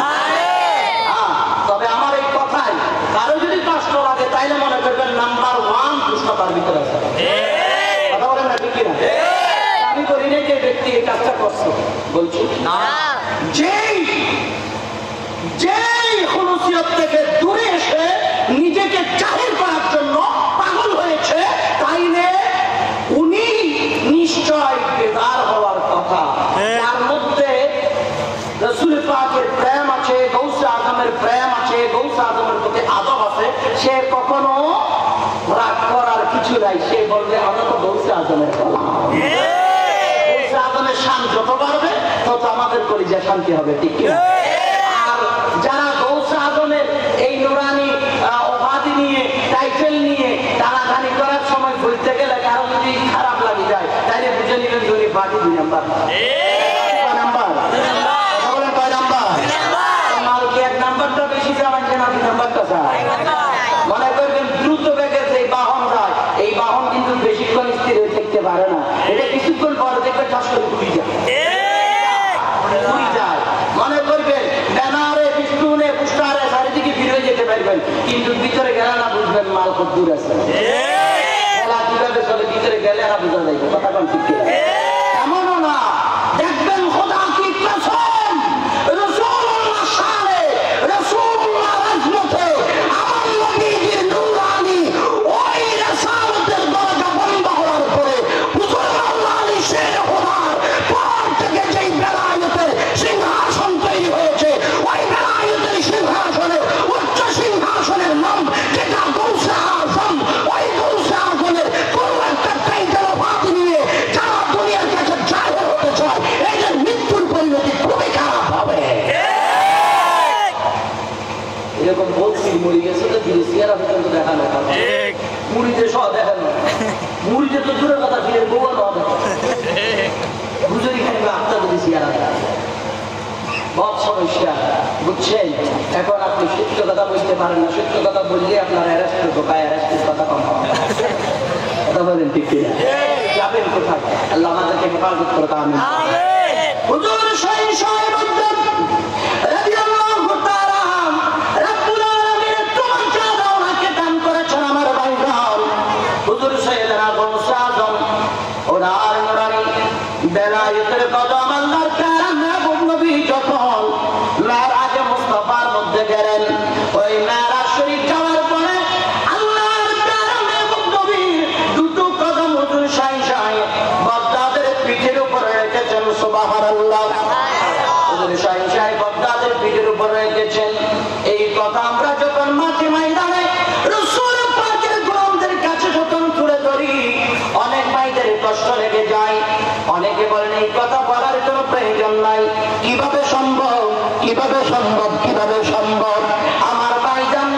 তবে আমার এই কথাই কারো যদি কষ্ট লাগে তাইলে মনে করবেন নাম্বার 1 দুষ্টতার ভিতরে আছে। কথা বলেন না ঠিক কিনা? আমি করি না যে ব্যক্তি এই কাজটা করছে, বলছি না যেই খুলুসিয়ত থেকে দূরে এসে নিজেকে জাহির করার জন্য পাগল হয়েছে, তাইলে উনি নিশ্চয় বেদার হওয়ার কথা। তার মধ্যে রাসূল পাকের প্রেম আছে, গৌসে আজমের প্রেম আছে, গৌসে আজমের প্রতি আদব আছে, সে কখনো রাগ করার কিছু নাই। সে বলবে আমরা তো গৌসে আজমের গোলাম। গৌসে আজমের শান যত বাড়বে তত আমাদের কলিজায় শান্তি হবে, ঠিক কি? আর যারা গৌসে আজমের এই নুরানি উপাধি নিয়ে টাইটেল নিয়ে টানাটানি করার সময় বলতে গেলে কারো যদি খারাপ লাগে যায় তাইলে বুঝে নিবেন ধরে পার্টি 2 নাম্বার। নাম্বারটা বেশি যাবেন কেন, 2 নাম্বারটা চায়। মনে করবেন দ্রুত বেগে যে বাহন যায়, এই বাহন কিন্তু বেশিক্ষণ স্থির হয়ে থাকতে পারে না, এটা কিছুক্ষণ পরে দেখবে চাষ করে ঘুরি যায়। মনে করবেন ব্যানারে বিষ্ণুনে পুষ্টারে চারিদিকে ফিরে যেতে পারবেন, কিন্তু ভিতরে গেলে না বুঝবেন মাল খুব দূর আছে। খেলা কিভাবে চলে ভিতরে গেলে না বুঝা যাইবে, কথা কোন ঠিক এমনও না। দেখবেন খোদা কি কসম, রাসূলুল্লাহ শানে রাসূলুল্লাহ রাজমতে আমার নবীর নূরানি ওই রাসালাতের দরজা বন্ধ হওয়ার পরে হুজুর আল্লাহ আলী শের খোদার পর থেকে যেই বেলায়েতের সিংহাসন তৈরি হয়েছে, ওই বেলায়েতের সিংহাসনের উচ্চ সিংহাসনের নাম যেটা গৌসে আজম, ওই গৌসে আজমের কোন একটা টাইটেল উপাধি নিয়ে যারা দুনিয়ার কাছে জাহির হতে চায়, এদের মৃত্যুর পরিণতি খুবই খারাপ হবে। এরকম বলছি মরি গেছে তো সিয়ারা পর্যন্ত দেখানো, মুড়িতে সহ দেখানো, মুড়িতে তো দূরের কথা ফিরে বউর হবে বুঝলি খানি আপনার যদি সিয়ারা বহুত সমস্যা, বুঝছেন? এখন আপনি সত্য কথা বলতে পারেন না, সত্য কথা বললে আপনার অ্যারেস্ট ঢোকায়, অ্যারেস্টের কথা কম কথা বলেন ঠিক কিনা? যাবেন কোথায়? আল্লাহ আমাদেরকে হেফাজত করতে আমিন। হুজুর শাহী সাহেব রাদিয়াল্লাহু তাআলা রব্বুল আলামিন তোমাকে দাওয়াকে দান করেছেন আমার ভাইজান। হুজুর সাইয়েদনা গৌসে আজম ওনার নুরানি বেলায়েতের কদম আল্লাহর কালাম মাহবুব নবী যখন মেরাজে মুস্তাফার মধ্যে গেলেন, ওই মেরাজ শরীফ যাওয়ার পরে আল্লাহর কালাম মাহবুব নবী দুটো কদম হুজুর শাহী সাহেব বাগদাদের পিঠের উপরে রেখেছেন। সুবহানাল্লাহ। হুজুর শাহী সাহেব বাগদাদের পিঠের উপরে রেখেছেন। এই কথা আমরা যখন মাঠে ময়দানে রাসূল পাকের গোলামদের কাছে যখন তুলে ধরি, অনেক ভাইদের কষ্ট লেগে যায়। অনেকে বলেন এই কথা বলার কোনো প্রয়োজন নাই, কিভাবে সম্ভব, কিভাবে সম্ভব, কিভাবে সম্ভব? আমার ভাইজান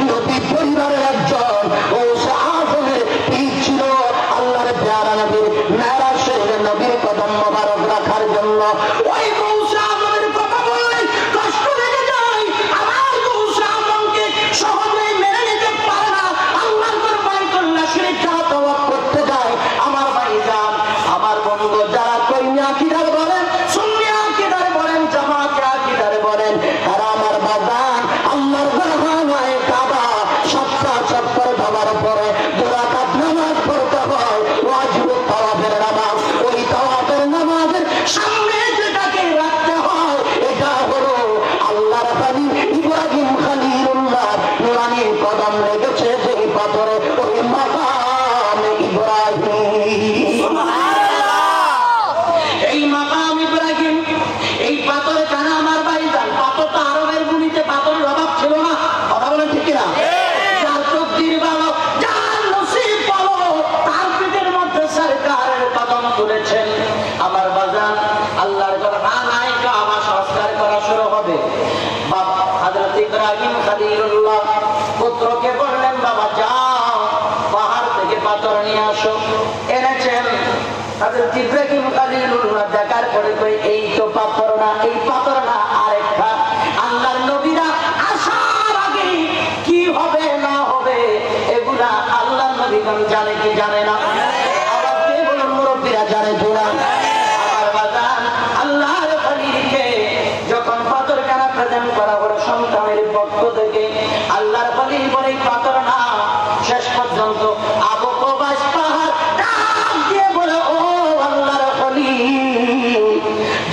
নবী পরিবারের একজন গৌসে আজমের পীর ছিল। আল্লাহর প্যারা নবীর মেরাজ শরীফে নবীর কদম মোবারক রাখার জন্য ওই গৌসে আজমের কথা বললে কষ্ট লেগে যায়। আমার গৌসে আজমকে সহজেই মেনে নিতে পারে না। আল্লাহর দরবারে কল্যাণ শরীফ যারা তওয়াব করতে যায়, আমার ভাইজান, আমার বন্ধু যারা কইমি আকীদার বলেন, সুন্নি আকীদার বলেন, জামাতে আকীদার বলেন, তারা আমার বাজান আল্লাহর দরবারে কাবা সপ্তাহ চক্কর দেওয়ার পরে দুরাকাত নামাজ পড়তে হয়, ওয়াজিব তাওয়াফের নামাজ। ওই তাওয়াফের নামাজের সামনে যেটাকে রাখতে হয় এটা হলো আল্লাহর খলিল ইব্রাহিম খলিলুল্লাহ নুরানি কদম লেগেছে যেই পাথরে, ওই মাকাম ইব্রাহিম। এই মাকাম ইব্রাহিম, এই পাথরে কেন আমার ভাইজান? পাথর তো আরবের ভূমিতে পাথরের অভাব ছিল না, কথা বলেন ঠিক কিনা? যার তকদির ভালো, যার নসিব ভালো, তার পিঠের মধ্যে সরকারের কদম তুলেছেন। আমার বাজান আল্লাহর ঘর আনায় কাবা সংস্কার করা শুরু হবে। বাবা হযরত ইব্রাহিম খলিলুল্লাহ পুত্রকে বললেন, বাবা যাও পাহাড় থেকে পাথর নিয়ে আসো। এনেছেন। হযরত ইব্রাহিম খলিলুল্লাহ দেখার পরে কই এই তো পাথর না, এই পাথর না, আরেকটা। আল্লাহর নবীরা আসার আগে কি হবে না হবে এগুলা আল্লাহর নবীগণ জানে কি জানে না? আবার কে বলেন মুরব্বীরা জানে কিনা? আমার বাজান আল্লাহর খলিলকে যখন পাথর কানা প্রেজেন্ট করা হলো সন্তানের পক্ষ থেকে, আল্লাহর খলিল বলে পাথর না। শেষ পর্যন্ত আবু কুবাইস পাহাড় ডাক দিয়ে বলে, ও আল্লাহর খলিল,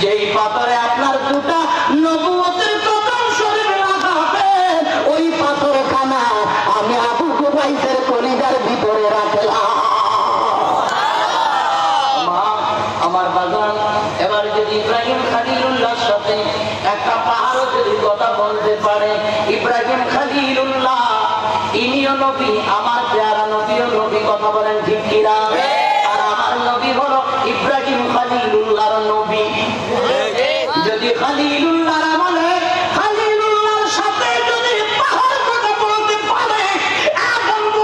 যেই পাথরে আপনার দুটা নবুয়তের কদম শরীফ লাগাবেন, ওই পাথর খানা আমি আবু কুবাইসের কলিজার ভিতরে রাখলাম। আমার বাগান এবার যদি ইব্রাহিম খলিলুল্লাহর সাথে একটা পাহাড়ও যদি কথা বলতে পারে, ইব্রাহিম খলিলুল্লাহ ইনিও নবী, আমার প্যারা নবীও নবী, কথা বলেন ঠিক কিনা? আর আমার নবী হলো ইব্রাহিম খলিলুল্লাহর নবী। যদি খলিলুল্লাহর আমলে খলিলুল্লাহর সাথে যদি পাহাড় কথা বলতে পারে, এখন তো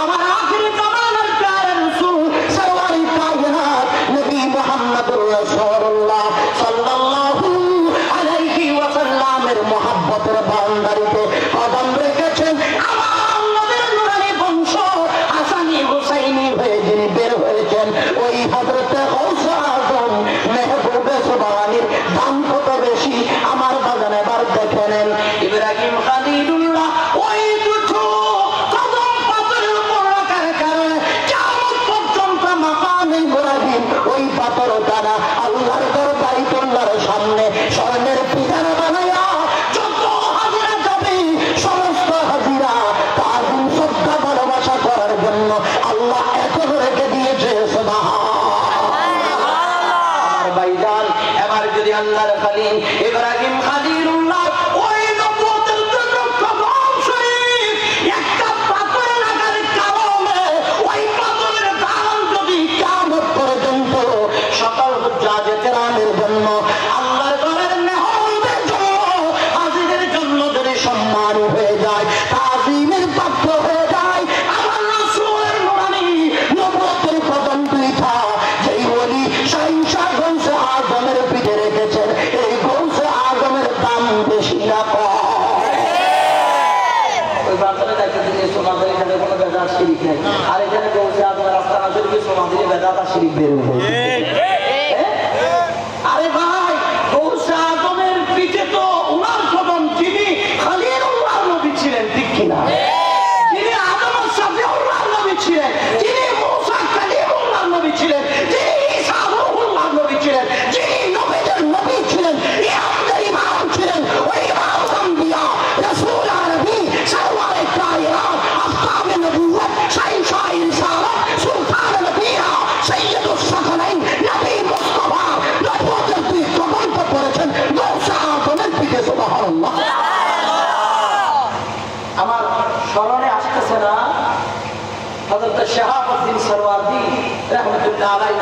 আমার আখির জামানার প্যারা রাসূল সরওয়ারে কায়নাত নবী মুহাম্মদুর রাসূলুল্লাহ সাল্লাল্লাহু আলাইহি ওয়াসাল্লামের মহব্বতের বাউন্ডারিতে কদম রেখেছেন। আমার নবীর নুরানি বংশ হাসানি হুসাইনি হয়ে যিনি বের হয়েছেন, ওই হযরতে গৌসে আযম মেহবুবে সুবহানির দাম কত বেশি আমার বাগানে এবার দেখে নেন। ইব্রাহিম খলিলুল্লাহ ওই দুটো কদম পাথরের উপর রাখার কারণে কিয়ামত পর্যন্ত মাকাম ইব্রাহিম ওই পাথর দ্বারা আল্লাহর বাইতুল্লাহর সামনে স্বর্ণের পিঠার বানায়া যত হাজিরা যাবে সমস্ত হাজিরা তাজিম শ্রদ্ধা ভালোবাসা করার জন্য আল্লাহ এখন রেখে দিয়েছে। আমার ভাইজান এবার যদি আল্লাহর খলিল ইব্রাহিম খলিলুল্লাহ ওই নবুয়তের জন্য কদম শরীফ একটা পাথরে লাগার কারণে ওই পাথরের দাম যদি কিয়ামত পর্যন্ত সকল হুজ্জাজে কেরামের জন্য, আল্লাহর ঘরের মেহমানদের জন্য, হাজিদের জন্য যদি সম্মান হয়ে যায়, তাজিমের পাত্র হয়ে যায়, আমার রাসূলের নুরানি নবুয়তের কদম দুইটা যেই ওলি শাহিনশাহ গৌসে আযমের পিঠে রেখেছেন, এই গৌসে আযমের দাম বেশি না কম? ওই বাচ্চারা দেখতে দিলে সোনাদের এখানে কোনো বেদাত শিরিক নেই, আর এখানে গৌসে আযমের রাস্তা না শরীফে সোনাদের বেদাত আর শিরিক বের হয়ে আরে ভাই গৌসে আযমের পিঠে তো উনার কদম, যিনি খলিলুল্লাহর নবী ছিলেন, ঠিক কিনা? যিনি আদম সাফিউল্লাহর নবী ছিলেন, যিনি মূসা কালিমুল্লাহর নবী ছিলেন, যিনি ঈসা রূহুল্লাহর নবী ছিলেন, যিনি নবীদের নবী ছিলেন, ইমামদের ইমাম ছিলেন, ওই ইমাম আম্বিয়া রাসূল আরবি সরওয়ারে কায়নাত আফতাবে নবুওয়াত শাহিনশাহ রিসালাত সুলতান নবিয়া সাইয়্যিদুস সাকলাইন নবী মুস্তাফা নবুয়তের দুই কদম পড়েছেন গৌসে আযমের পিঠে। সুবহানাল্লাহ। আমার স্মরণে আসতেছে না হযরত শাহাবুদ্দিন সরওয়ারদি রাহমাতুল্লাহ আলাইহি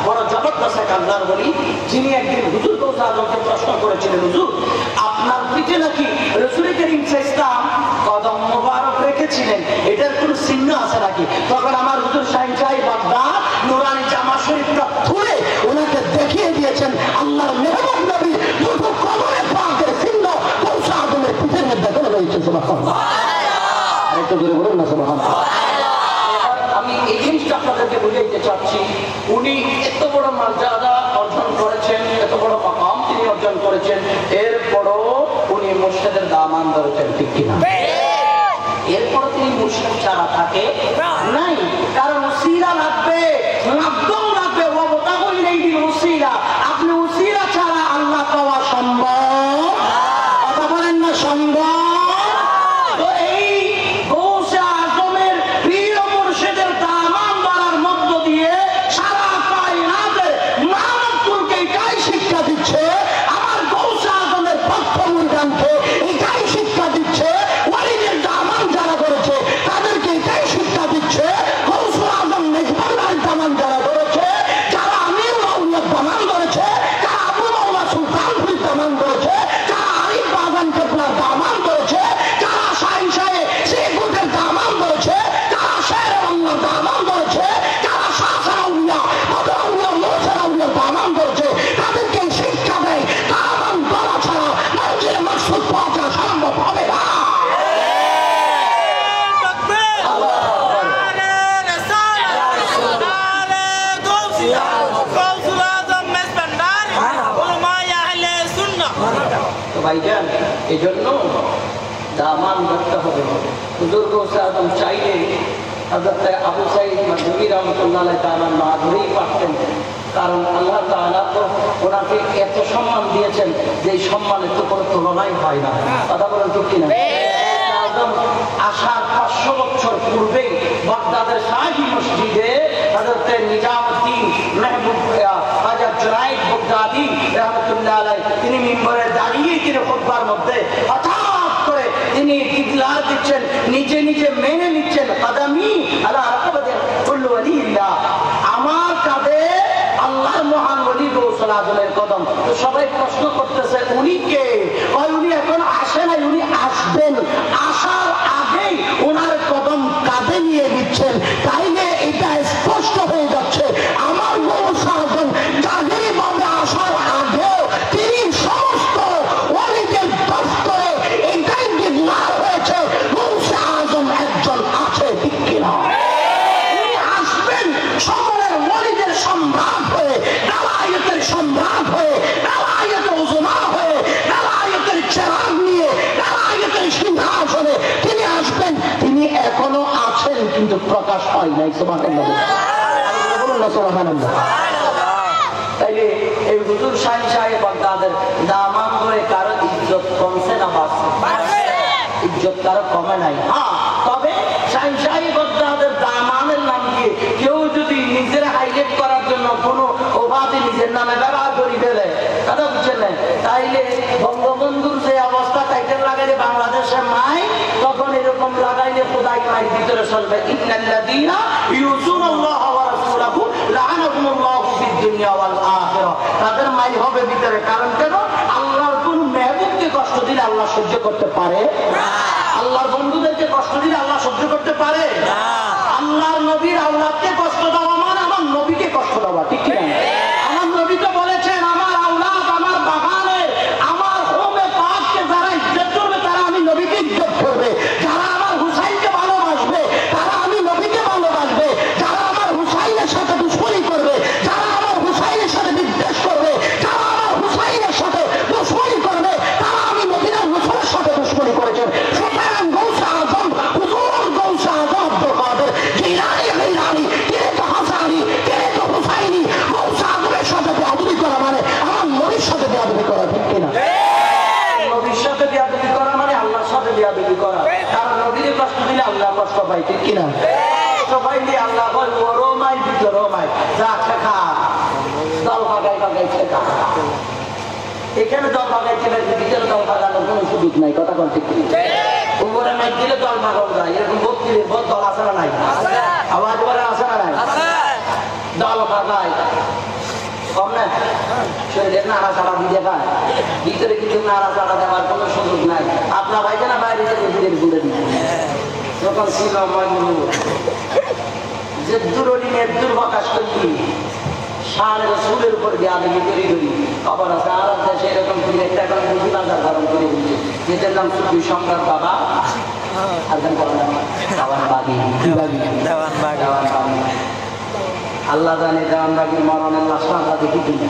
বড় জবরদস্ত এক আল্লাহর ওলি, যিনি একদিন হুজুর গৌসে আযমকে প্রশ্ন করেছিলেন, হুজুর আপনি আপনার পিঠে নাকি রাসূল করিম সাল্লাল্লাহু কদম মোবারক রেখেছিলেন, এটার কোন চিহ্ন আছে নাকি? তখন আমার হুজুর শাহিনশাহী বাগদাদ নুরানি জামা শরীফটা খুলে ওনাকে দেখিয়ে দিয়েছেন আল্লাহর মেহবুব নবী দুটো কবরে পাকের চিহ্ন গৌসে আজমের পিঠের মধ্যে করে রয়েছে। সুবহানাল্লাহ, একটু জোরে বলুন না সুবহানাল্লাহ। আমি এই জিনিসটা আপনাদেরকে বুঝাইতে চাচ্ছি, উনি এত বড় মর্যাদা অর্জন করেছেন, এত বড় মাকাম তিনি অর্জন করেছেন, এরপরও উনি মুর্শিদের দামান ধরেছেন, ঠিক কিনা? এরপরও তিনি মুর্শিদ ছাড়া থাকে নাই, কারণ উসিলা লাগবে, মাধ্যম লাগবে। আপনি উসিলা ছাড়া আল্লাহ পাওয়া সম্ভব? কথা বলেন না সম্ভব? ভাইজান, এই জন্য দামান ধরতে হবে। হুজুর গৌসে আজম চাইলে হযরত আবু সাঈদ মাদনী রাহমাতুল্লাহ আলাইহি দামান না ধরেই পারতেন, কারণ আল্লাহ তাআলা তো ওনাকে এত সম্মান দিয়েছেন যে এই সম্মানের তো কোনো তুলনাই হয় না। কথা বলেন ঠিক কিনা? আজম আসার 500 বছর পূর্বে বাগদাদের শাহী মসজিদে হযরত নিজামউদ্দিন মাহবুব হাজার জুনাইদ বাগদাদি রাহমাতুল্লাহ আলাইহি তিনি মিম্বরে দাঁড়িয়ে তিনি খুতবার মধ্যে হঠাৎ করে তিনি ইদলার দিচ্ছেন, নিজে নিজে মেনে নিচ্ছেন, কদমি আলা রাকাবাতি কুল্লু ওয়ালিল্লাহ, আমার কাঁধে আল্লাহর মহান ওলি গৌসুল আজমের কদম। তো সবাই প্রশ্ন করতেছে উনি কে? উনি এখন আসে নাই, উনি আসবেন, আসার আগেই ওনার কদম কাঁধে নিয়ে দিচ্ছেন। তাইলে এটা স্পষ্ট হয়ে যাচ্ছে আমার গৌসুল আজম কাঁধের ভাবে আসার আগেও তিনি সমস্ত ওলিদের দস্তরে এটাই দিগলার হয়েছে গৌসুল আজম একজন আছে, ঠিক কিনা? উনি আসবেন সকলের ওলিদের সম্রাট হয়ে, দালায়েতের সম্রাট হয়ে, দালায়েতের উজমা হয়ে, দালায়েতের চেরাগ নিয়ে, দালায়েতের সিংহাসনে তিনি আসবেন। তিনি এখনো আছেন কিন্তু প্রকাশ হয় নাই। সুবহানাল্লাহ, বলুন না সুবহানাল্লাহ। তাইলে এই হুজুর শাহিনশাহী বাগদাদের দামান ধরে কারো ইজ্জত কমছে না বাড়ছে? ইজ্জত কারো কমে নাই। তবে শাহিনশাহী বাগদাদের দামানের নাম দিয়ে কেউ যদি নিজের হাইলাইট করার জন্য কোনো উপাধি নিজের নামে ব্যবহার করি ফেলে, কথা বুঝছেন না? তাইলে বঙ্গবন্ধুর যে অবস্থা টাইটেল লাগাইলে বাংলাদেশে নাই, তখন এরকম লাগাইলে খোদাই মায়ের ভিতরে চলবে ইন্নাল্লাযীনা ইউযুনাল্লাহা ওয়া রাসূলাহু লাআনাহুমুল্লাহু ফিদ দুনিয়া ওয়াল আখিরাহ। তাদের মাই হবে ভিতরে। কারণ কেন? আল্লাহর কোন মেহবুবকে কষ্ট দিলে আল্লাহ সহ্য করতে পারে না। আল্লাহর বন্ধুদেরকে কষ্ট দিলে আল্লাহ সহ্য করতে পারে না। আল্লাহর নবীর আওলাদকে কষ্ট দেওয়া মানে আমার নবীকে কষ্ট দেওয়া, ঠিক কি না? আমার নবী তো বলেছেন আমার আওলাদ আমার বাগানের আমার হোমে পাককে যারা ইজ্জত করবে তারা আমি নবীকে ইজ্জত করবে, যারা আমার হুসাইনকে ভালোবাসবে তারা আমি নবীকে ভালোবাসবে, যারা আমার হুসাইনের সাথে দুশমনি করবে, যারা আমার হুসাইনের সাথে বিদ্বেষ করবে, যারা আমার হুসাইনের সাথে দুশমনি করবে তারা আমি নবীর হুসাইনের সাথে দুশমনি করেছেন। সুতরাং গৌসে আজম হুজুর গৌসে আজম আব্দুল কাদের জিলানী হিলানী তিনি তো হাসানি তিনি তো হুসাইনি, গৌসে আজমের সাথে বেয়াদবি করা মানে আমার নবীর সাথে বেয়াদবি করা, ঠিক কিনা? নবীর সাথে বেয়াদবি করা মানে আল্লাহর সাথে বেয়াদবি করা। কারণ নবীর কষ্ট দিলে আল্লাহ কষ্ট পায়, ঠিক কিনা? সবাই দিয়ে আল্লাহ বল ওরও মাই ভিতরও মাই, যা খা দল ভাগাই ভাগাই খা। এখানে দল ভাগাই খেলে ভিতরে দল ভাগানোর কোনো সুযোগ নাই, কথা কোন ঠিক কিনা? উপরে মাইক দিলে দল ভাগাও যায়, এরকম বোধ দিলে বোধ দল আসে না নাই? আওয়াজ বলে আসে না নাই? দল ভাগাই কম না শরীরের নাড়া ছাড়া দিয়ে খায়। ভিতরে কিন্তু নাড়া চাড়া দেওয়ার কোনো সুযোগ নাই। আপনার ভাইজানা বাইরে থেকে ভিড়ের ঘুরে দিন যখন ছিল যে দূরদিনের দুর্বাকাশ করি সারের সুরের উপর দিয়ে আমি তৈরি করি খবর আছে আর দেশে এরকম করে একটা এখন বুঝি বাজার ধারণ করে দিচ্ছে যেটার নাম সুফি সম্রাট বাবা আর আল্লাহ জানে দেওয়ানবাগির মরণের লাশ আমরা দেখি কিনা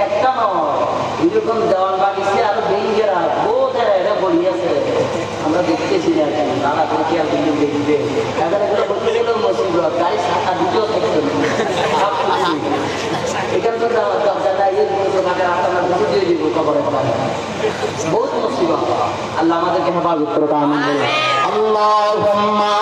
একটা নয় এরকম দেওয়ানবাগিছে আরো ডেঞ্জারা বোধেরা এরা বলিয়েছে আমরা দেখতেছি না নানা করে কি আর কিন্তু দেখবে এখানে এগুলো বলতে গেলেও মুসিবত গাড়ি শাখা দুটোও থাকতে এখান থেকে আমার দরজা নাই আপনার বুঝে দিয়ে দিব খবরের বহুত মুসিবত আল্লাহ আমাদেরকে হেফাজত করে তা আমিন আল্লাহুম্মা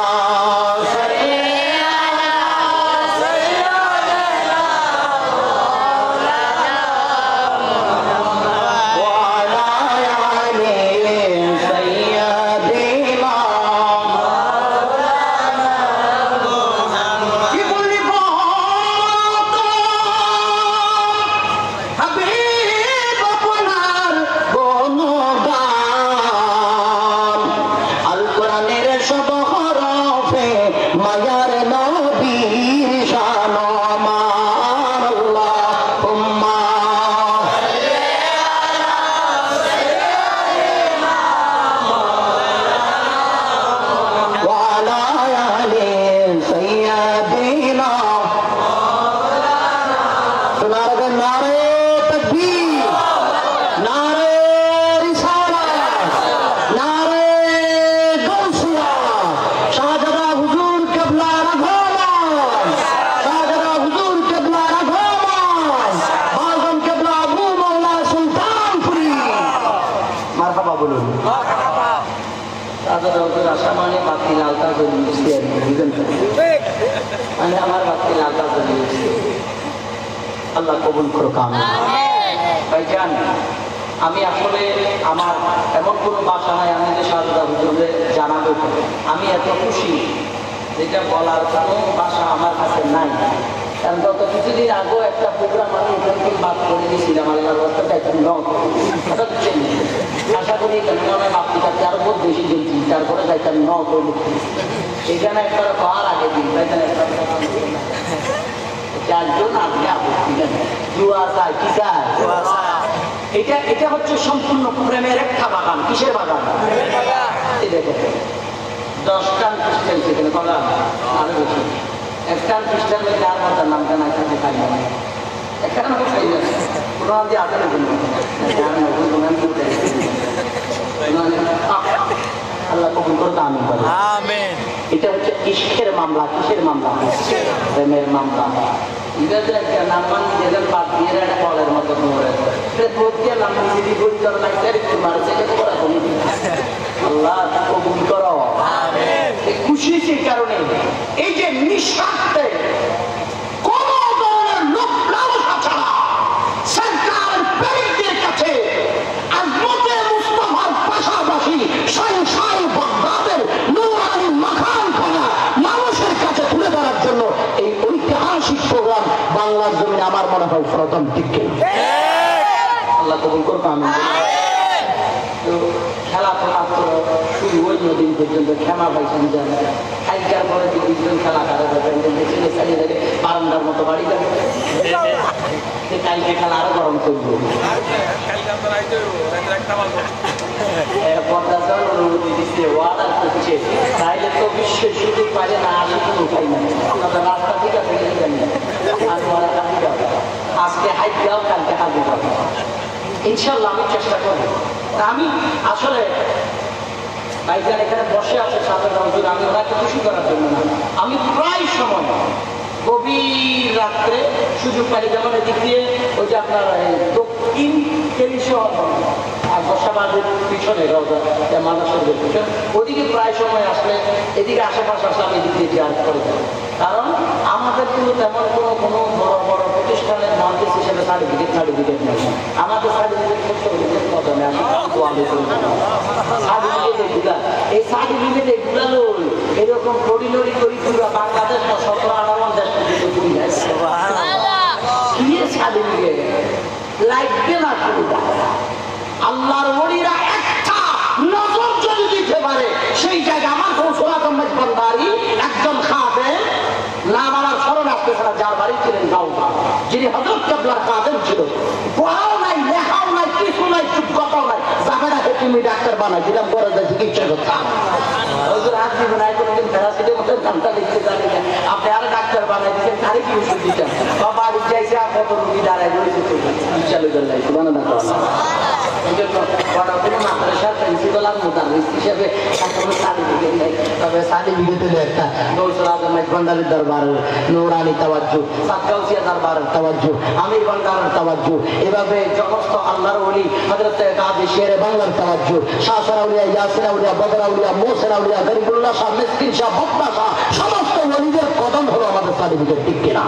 আল্লাহ কবুল করুক আমিন ভাইজান আমি আসলে আমার এমন কোনো বাসা নাই আমি যে শাহজাদা হুজুরে জানাবো আমি এত খুশি যেটা বলার কোনো বাসা আমার কাছে নাই কারণ গত কিছুদিন আগেও একটা প্রোগ্রাম আমি এখানে বাদ করে দিয়েছিলাম আল্লাহর রাস্তাটা একটু আশা করি এখানে মনে মাপতে থাকতে আরো বহুত বেশি দিয়েছি তারপরে যাইতাম ন করে এখানে একটা পাওয়ার আগে দিন তাইখানে একটা চারজন আপনি আপত্তি নেন জুয়া চায় কি চায় এটা এটা হচ্ছে সম্পূর্ণ প্রেমের একটা বাগান কিসের বাগান এই দেখো 10টা খ্রিস্টান সেখানে বাগান আরো বেশি একটা খ্রিস্টান মধ্যে আর মাতার নামটা না এখানে খাই না একটা নাম খাই না কোনো নাম দিয়ে আসার জন্য আল্লাহ কবুল করতে আমিন বলে এটা হচ্ছে ইশকের মামলা কিসের মামলা প্রেমের মামলা ইংরেজরা একটা নাম মান যেজন বাদ দিয়ে একটা বলের মতো করে প্রত্যেক নাম নিজেরই বই করে না একটু মারছে এটা করা কমি আল্লাহ কবুল করো খুশি সেই কারণে এই যে নিঃস্বার্থে কোন ধরনের লোক লালসা ছাড়া সরকার প্রেমিকদের কাছে আজমতে মুস্তাফার পাশাপাশি সংসার বাগদাদের নুরানি মাখান খানা মানুষের কাছে তুলে ধরার জন্য এই ঐতিহাসিক প্রোগ্রাম বাংলার জমিনে আমার মনে হয় প্রথম দিকে আল্লাহ কবুল করবো আমি তো খেলা তো মাত্র শুরু অন্য দিন পর্যন্ত ক্ষমা পাইছেন যান খাইকার পরে দুজন খেলা খেলা ছেলে চালিয়ে দেবে বারান্দার মতো বাড়ি যাবে কালকে খেলা আরো গরম করবো অনুমতি দিচ্ছে ওয়ার্ডার করছে তাইলে তো বিশ্বের সুযোগ পাইলে না আসে কোনো উপায় না আপনাদের রাস্তা ঠিক আছে আজকে হাইট দাও কালকে হাত দাও ইনশাল্লাহ আমি চেষ্টা করবো আমি আসলে ভাইজান এখানে বসে আছে সাধারণ হুজুর আমি ওনাকে খুশি করার জন্য না আমি প্রায় সময় গভীর রাত্রে সুযোগ পাই যেমন এদিক দিয়ে ওই যে আপনার দক্ষিণ টেলিশহর আর বর্ষাবাদের পিছনে মাদাসের পিছনে ওদিকে প্রায় সময় আসলে এদিকে আশেপাশে আসলে আমি এদিক দিয়ে জিয়ারত করে যাই কারণ আমাদের কিন্তু তেমন কোনো বড় বড় প্রতিষ্ঠানের মহাদেশ হিসেবে সার্টিফিকেট নেই আমাদের সার্টিফিকেট করতে প্রথমে আমি সার্টিফিকেট এগুলা এই সার্টিফিকেট এগুলা এরকম পরিণতি করি পুরো বাংলাদেশ 17-18 দেশ পর্যন্ত সার্টিফিকেট লাগবে না সুবিধা। আল্লাহর ওলিরা একটা নজর যদি দিতে পারে সেই জায়গায় আমার গৌসুল আজম মেজবান্ডারি একজন খাদেম, নাম আমার স্মরণ আসতেছে না, যার বাড়ি ছিলেন গাউবা, যিনি হযরত কেবলার কাদেম ছিল। পড়াও নাই, লেখাও নাই, কিছু নাই, চুপ কথাও নাই, যাবে না তুমি ডাক্তার বানাই দিলাম, করে দেয় চিকিৎসা করতাম। হাত দিবেন না, কোনোদিন প্যারাসিটামলের নামটা লিখতে জানি না, আপনি আর ডাক্তার বানাই দিচ্ছেন, তারই কি ওষুধ দিচ্ছেন, বা বাড়ি চাইছে আপনার তো রুগী দাঁড়ায় রয়েছে, চিকিৎসা লেগে যাইছে বানানো করা। এই জন্য কোনো মাদ্রাসার প্রিন্সিপাল আর মুদারিস হিসেবে কোনো সার্টিফিকেট নেই, তবে সার্টিফিকেট হলো একটা গৌসুল আজম মেজবান্ডারির দরবার, নূরানি তাওয়াজ্জু, সাতগাউসিয়া দরবারের তাওয়াজ্জু, আমির ভান্ডারের তাওয়াজ্জু, এভাবে সমস্ত আল্লাহর ওলি হযরত কাজী শেরে বাংলার তাওয়াজ্জু, শাহ আউলিয়া, ইয়াসিন আউলিয়া, বদর আউলিয়া, মোহসেন আউলিয়া, গরিবুল্লাহ শাহ, মিসকিন শাহ, বক্তা শাহ, সমস্ত ওলিদের কদম হলো আমাদের সার্টিফিকেট, ঠিক কিনা?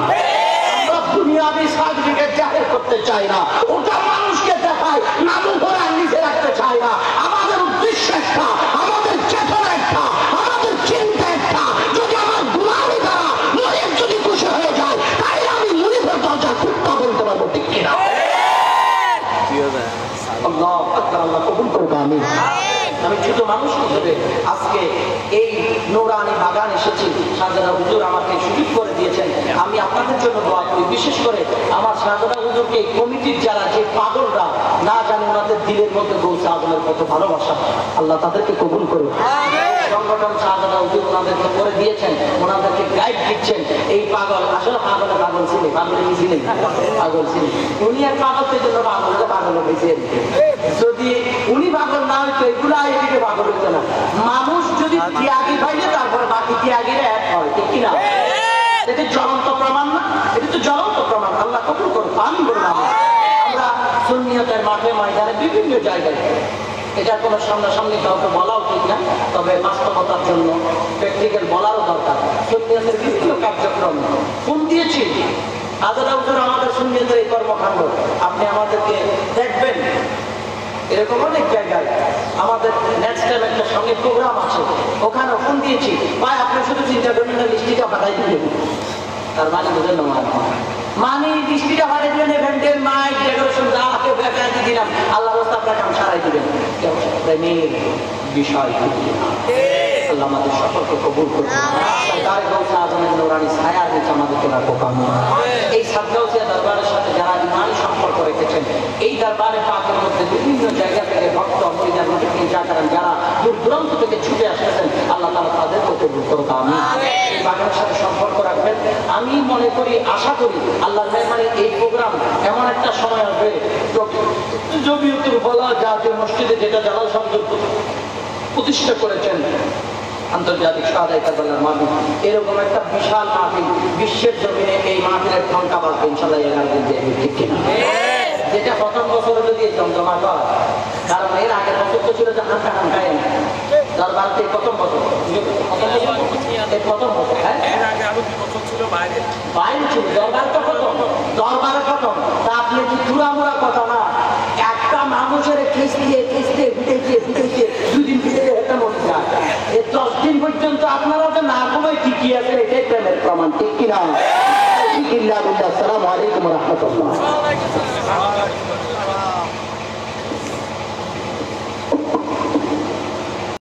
আমরা দুনিয়াবি সার্টিফিকেট জাহির করতে চাই না, ওটা মানুষকে দেখায়, নাম করে নিচে রাখতে চাই না। আমাদের উদ্দেশ্য একটা, আমাদের চেতনা একটা, আমাদের চিন্তা একটা। যদি আমার গুলামি দ্বারা মুরিদ যদি খুশি হয়ে যায়, তাহলে আমি মুরিদের দরজা কুত্তা বলতে পারবো, ঠিক কিনা? আল্লাহ আকবার, আল্লাহ কবুল করুক, আমিন। আমি ছোট মানুষ হিসেবে আজকে এই নূরানি বাগান এসেছি, শাহজাদা হুজুর আমাকে সুযোগ করে দিয়েছেন, আমি আপনাদের জন্য দোয়া করি। বিশেষ করে আমার শাহজাদা হুজুরকে কমিটির যারা যে পাগলরা না জানে, ওনাদের দিলের মধ্যে গৌসে আজমের কত ভালোবাসা, আল্লাহ তাদেরকে কবুল করুন। সংগঠন শাহজাদা হুজুর ওনাদেরকে করে দিয়েছেন, ওনাদেরকে গাইড দিচ্ছেন। এই পাগল আসলে পাগলে পাগল ছিলেন, পাগলে কি ছিলেন? পাগল ছিলেন উনি। আর পাগলের জন্য পাগলকে পাগল হয়েছে। যদি উনি পাগল না হইতো, এগুলা এদিকে পাগল হইতো না। মানুষ যদি ত্যাগী পাইলে তারপরে বাকি ত্যাগীরা এক হয়, ঠিক কিনা? এটা জ্বলন্ত প্রমাণ না? এটা তো জ্বলন্ত প্রমাণ। আল্লাহ কবুল করুন, আমিন বলুন। আমরা সুন্নিয়তের মাঠে ময়দানে বিভিন্ন জায়গায়, এটা কোনো সামনাসামনি কাউকে বলাও ঠিক না, তবে বাস্তবতার জন্য প্র্যাকটিক্যাল বলারও দরকার। সুন্নিয়তের বিভিন্ন কার্যক্রম ফোন দিয়েছি, আজাদা হুজুর আমাদের সুন্নিয়তের এই কর্মকাণ্ড আপনি আমাদেরকে দেখবেন। এরকম অনেক জায়গায় আমাদের নেক্সট টাইম একটা সঙ্গে প্রোগ্রাম আছে, ওখানেও ফোন দিয়েছি, ভাই আপনি শুধু চিন্তা করবেন না, লিস্টিটা পাঠাই দিলেন। তার মানে বুঝলেন না, মানে লিস্টিটা পাঠিয়ে দিলেন, ইভেন্টের মাইক ডেকোরেশন যা আমাকে ব্যাপার দিয়ে দিলাম, আল্লাহ রাস্তা আপনার কাম সারাই দিবেন। প্রেমের বিষয় আল্লাহ আমাদের সকলকে কবুল করুন। সরকারে গৌসে আজমের নূরানি ছায়ার নিচে আমাদেরকে রাখো কামনা। এই সাতগাউসিয়া দরবারের সাথে যারা ইমানি সম্পর্ক রেখেছেন, এই দরবারে পাকের মধ্যে বিভিন্ন জায়গা থেকে ভক্ত মরিদার মধ্যে যারা দূর দূরান্ত থেকে ছুটে আসতেছেন, আল্লাহ তাআলা তাদেরকে কবুল করুক, আমিন। এই বাগানের সাথে সম্পর্ক রাখবেন। আমি মনে করি, আশা করি আল্লাহর মেহরবানি এই প্রোগ্রাম এমন একটা সময় আসবে, জমিয়তুল ফালাহ জাতীয় মসজিদে যেটা জালাল সাহেব প্রতিষ্ঠা করেছেন, আন্তর্জাতিক শাহাদায়ে কারবালার মাহফিল, এরকম একটা বিশাল মাহফিল বিশ্বের জমিনে এই মাহফিলের ঘন্টা বাজবে ইনশাআল্লাহ, এর আগে ঠিক কিনা? যেটা প্রথম বছর যদি জমজমা হয়, কারণ এর আগের বছর তো ছিল যে হাঁটা হাঁটায় না, দরবারতে প্রথম বছর, প্রথম বছর, হ্যাঁ বাইরে ছিল, দরবার তো প্রথম, দরবারে প্রথম। তা আপনি কি চূড়ামুড়া কথা না, একটা মানুষের খিস্তিয়ে ফুটেছে 2 দিন ফিরে হেঁটে মনে যায়, 10 দিন পর্যন্ত আপনারা যে না ঘুমায় ঠিকই আছেন, এটাই প্রেমের প্রমাণ, ঠিক কিনা? আসসালামু আলাইকুম ওয়া রাহমাতুল্লাহ।